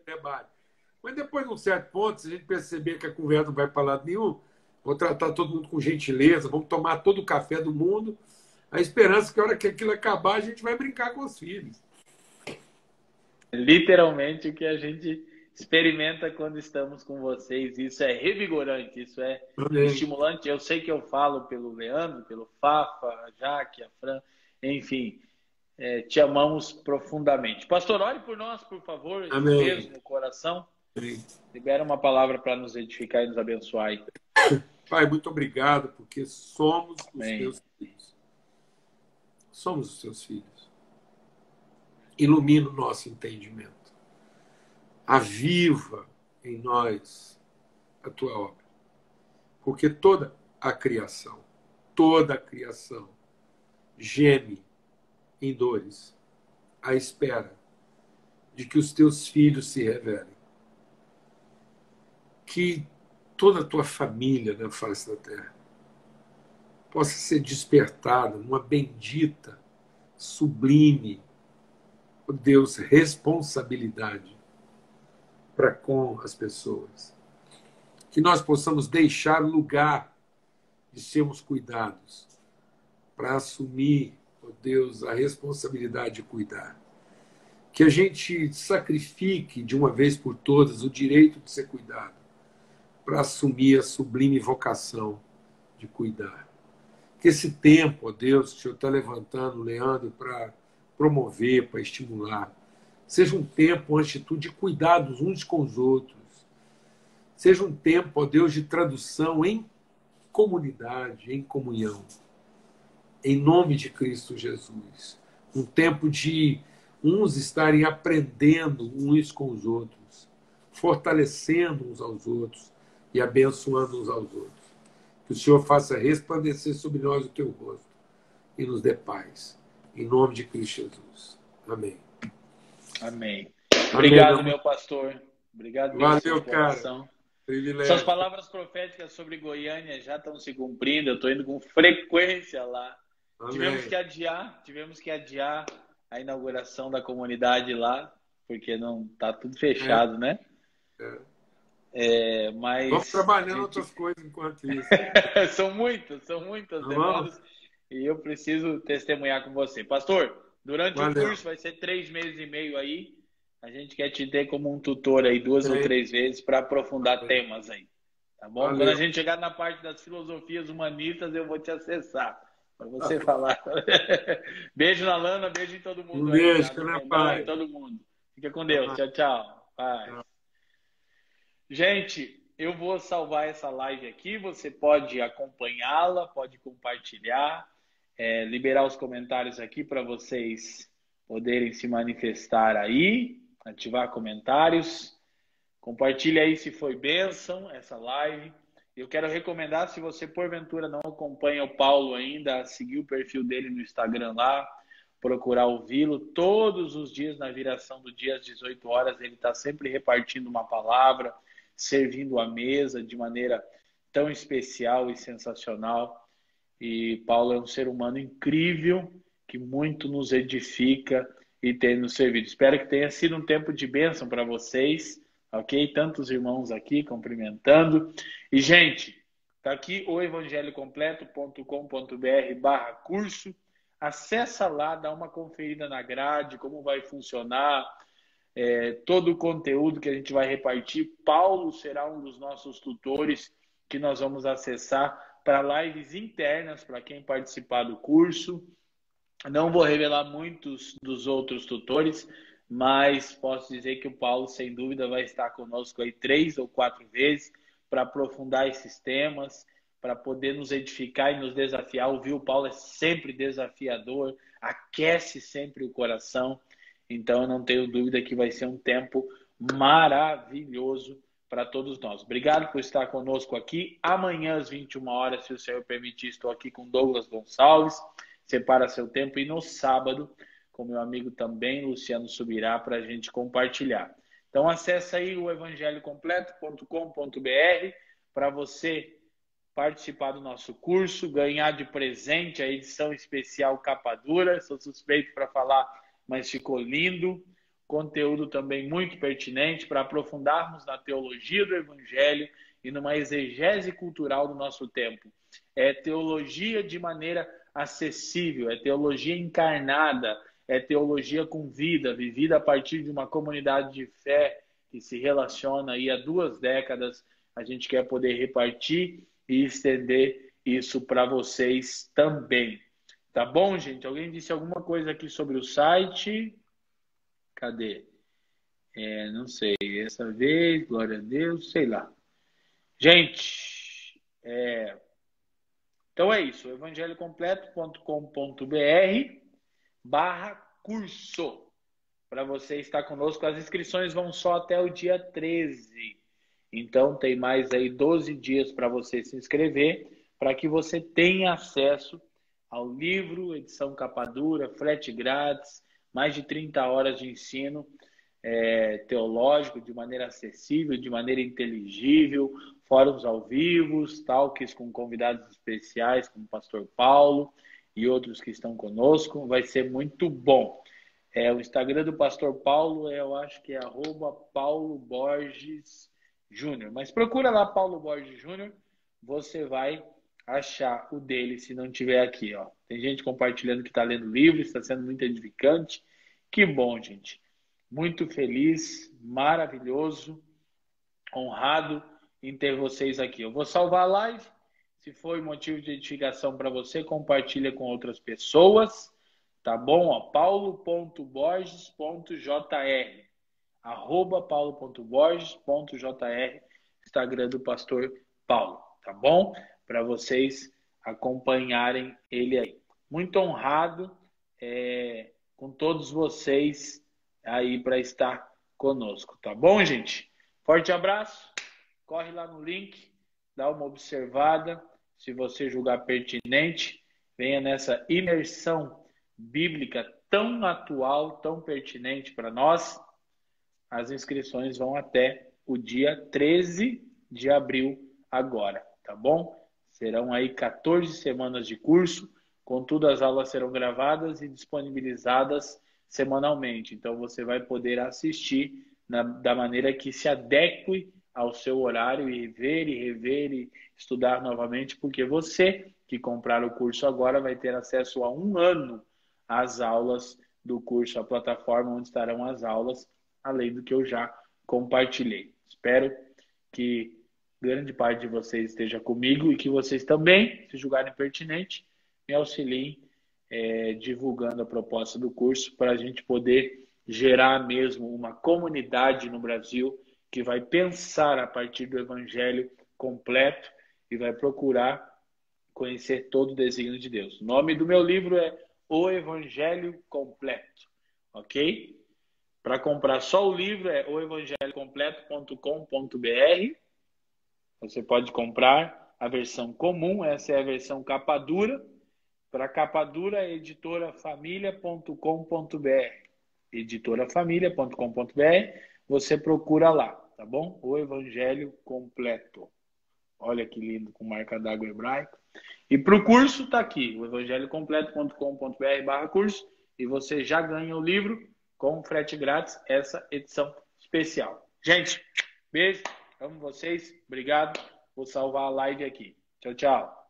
debate. Mas depois de um certo ponto, se a gente perceber que a conversa não vai para lado nenhum, vou tratar todo mundo com gentileza, vamos tomar todo o café do mundo, a esperança que a hora que aquilo acabar, a gente vai brincar com os filhos. Literalmente o que a gente experimenta quando estamos com vocês. Isso é revigorante, isso é Amém. estimulante. Eu sei que eu falo pelo Leandro, pelo Fafa, a Jaque, a Fran, enfim, te amamos profundamente. Pastor, ore por nós, por favor, esse Amém. peso no coração. Libera uma palavra para nos edificar e nos abençoar aí. Pai, muito obrigado, porque somos os Amém. teus filhos. Somos os teus filhos. Ilumina o nosso entendimento. Aviva em nós a tua obra. Porque toda a criação geme em dores à espera de que os teus filhos se revelem. Que toda a tua família na face da terra possa ser despertada numa bendita, sublime, ó Deus, responsabilidade para com as pessoas. Que nós possamos deixar lugar de sermos cuidados para assumir, ó Deus, a responsabilidade de cuidar. Que a gente sacrifique de uma vez por todas o direito de ser cuidado para assumir a sublime vocação de cuidar. Que esse tempo, ó Deus, que o Senhor está levantando, Leandro, para promover, para estimular, seja um tempo, antes de tudo, de cuidados uns com os outros. Seja um tempo, ó Deus, de tradução em comunidade, em comunhão. Em nome de Cristo Jesus. Um tempo de uns estarem aprendendo uns com os outros, fortalecendo uns aos outros e abençoando uns aos outros. Que o Senhor faça resplandecer sobre nós o teu rosto e nos dê paz. Em nome de Cristo Jesus. Amém. Amém. Obrigado, meu pastor. Obrigado pelo Valeu, seu coração. cara. Suas Privilégio. palavras proféticas sobre Goiânia já estão se cumprindo. Eu estou indo com frequência lá. Amém. Tivemos que adiar a inauguração da comunidade lá, porque não tá tudo É, fechado, né? é. Vamos Mas a trabalhando gente outras coisas enquanto isso. são muitas Tá bom? demandas e eu preciso testemunhar com você. Pastor, durante o Valeu. curso vai ser 3 meses e meio aí. A gente quer te ter como um tutor aí 2 ou 3 vezes para aprofundar Amém. temas aí. Tá bom? Quando a Valeu. gente chegar na parte das filosofias humanistas, eu vou te acessar para você falar. Beijo na Lana, beijo em todo Um mundo aí, beijo, tá? fica No na Renan e paz. todo mundo. Fica com Deus. Tchau, tchau. Paz. Gente, eu vou salvar essa live aqui. Você pode acompanhá-la, pode compartilhar, liberar os comentários aqui para vocês poderem se manifestar aí, ativar comentários. Compartilhe aí se foi bênção essa live. Eu quero recomendar, se você porventura não acompanha o Paulo ainda, seguir o perfil dele no Instagram lá, procurar ouvi-lo todos os dias na viração do dia às 18 horas. Ele está sempre repartindo uma palavra, servindo a mesa de maneira tão especial e sensacional. E Paulo é um ser humano incrível que muito nos edifica e tem nos servido. Espero que tenha sido um tempo de bênção para vocês, ok? Tantos irmãos aqui cumprimentando. E, gente, tá aqui o evangelhocompleto.com.br/curso. Acessa lá, dá uma conferida na grade, como vai funcionar, todo o conteúdo que a gente vai repartir. Paulo será um dos nossos tutores que nós vamos acessar para lives internas, para quem participar do curso. Não vou revelar muitos dos outros tutores, mas posso dizer que o Paulo, sem dúvida, vai estar conosco aí 3 ou 4 vezes para aprofundar esses temas, para poder nos edificar e nos desafiar. Ouvir o Paulo é sempre desafiador, aquece sempre o coração. Então, eu não tenho dúvida que vai ser um tempo maravilhoso para todos nós. Obrigado por estar conosco aqui. Amanhã, às 21 horas, se o Senhor permitir, estou aqui com Douglas Gonçalves. Separa seu tempo. E no sábado, com meu amigo também, Luciano Subirá, para a gente compartilhar. Então, acesse aí o evangelhocompleto.com.br para você participar do nosso curso, ganhar de presente a edição especial capa dura. Sou suspeito para falar, mas ficou lindo. Conteúdo também muito pertinente para aprofundarmos na teologia do Evangelho e numa exegese cultural do nosso tempo. É teologia de maneira acessível, é teologia encarnada, é teologia com vida, vivida a partir de uma comunidade de fé que se relaciona aí há 2 décadas. A gente quer poder repartir e estender isso para vocês também. Tá bom, gente? Alguém disse alguma coisa aqui sobre o site? Cadê? Não sei. Essa vez, glória a Deus, sei lá. Gente, então é isso. evangelhocompleto.com.br/curso. Para você estar conosco. As inscrições vão só até o dia 13. Então tem mais aí 12 dias para você se inscrever, para que você tenha acesso ao livro, edição capa dura, frete grátis, mais de 30 horas de ensino teológico de maneira acessível, de maneira inteligível, fóruns ao vivo, talks com convidados especiais, como o pastor Paulo e outros que estão conosco. Vai ser muito bom. O Instagram do pastor Paulo, eu acho que é @pauloborgesjúnior. Mas procura lá Paulo Borges Júnior, você vai achar o dele se não tiver aqui. Ó. Tem gente compartilhando que está lendo livro, está sendo muito edificante. Que bom, gente. Muito feliz, maravilhoso, honrado em ter vocês aqui. Eu vou salvar a live. Se foi motivo de edificação para você, compartilha com outras pessoas. Tá bom? Ó, paulo.borges.jr @paulo.borges.jr Instagram do pastor Paulo. Tá bom? Para vocês acompanharem ele aí. Muito honrado com todos vocês aí para estar conosco, tá bom, gente? Forte abraço, corre lá no link, dá uma observada, se você julgar pertinente, venha nessa imersão bíblica tão atual, tão pertinente para nós. As inscrições vão até o dia 13 de abril agora, tá bom? Serão aí 14 semanas de curso, contudo as aulas serão gravadas e disponibilizadas semanalmente. Então você vai poder assistir da maneira que se adeque ao seu horário e ver e rever e estudar novamente, porque você que comprar o curso agora vai ter acesso a 1 ano às aulas do curso, a plataforma onde estarão as aulas, além do que eu já compartilhei. Espero que grande parte de vocês esteja comigo e que vocês também, se julgarem pertinente, me auxiliem divulgando a proposta do curso para a gente poder gerar mesmo uma comunidade no Brasil que vai pensar a partir do Evangelho completo e vai procurar conhecer todo o desígnio de Deus. O nome do meu livro é O Evangelho Completo, ok? Para comprar só o livro é oevangelhocompleto.com.br. Você pode comprar a versão comum, essa é a versão capa dura. Para capa dura, editorafamilia.com.br. editorafamilia.com.br, você procura lá, tá bom? O Evangelho Completo. Olha que lindo, com marca d'água hebraica. E para o curso, está aqui, o evangelhocompleto.com.br/curso, e você já ganha o livro com frete grátis, essa edição especial. Gente, beijo, amo vocês, obrigado. Vou salvar a live aqui. Tchau, tchau.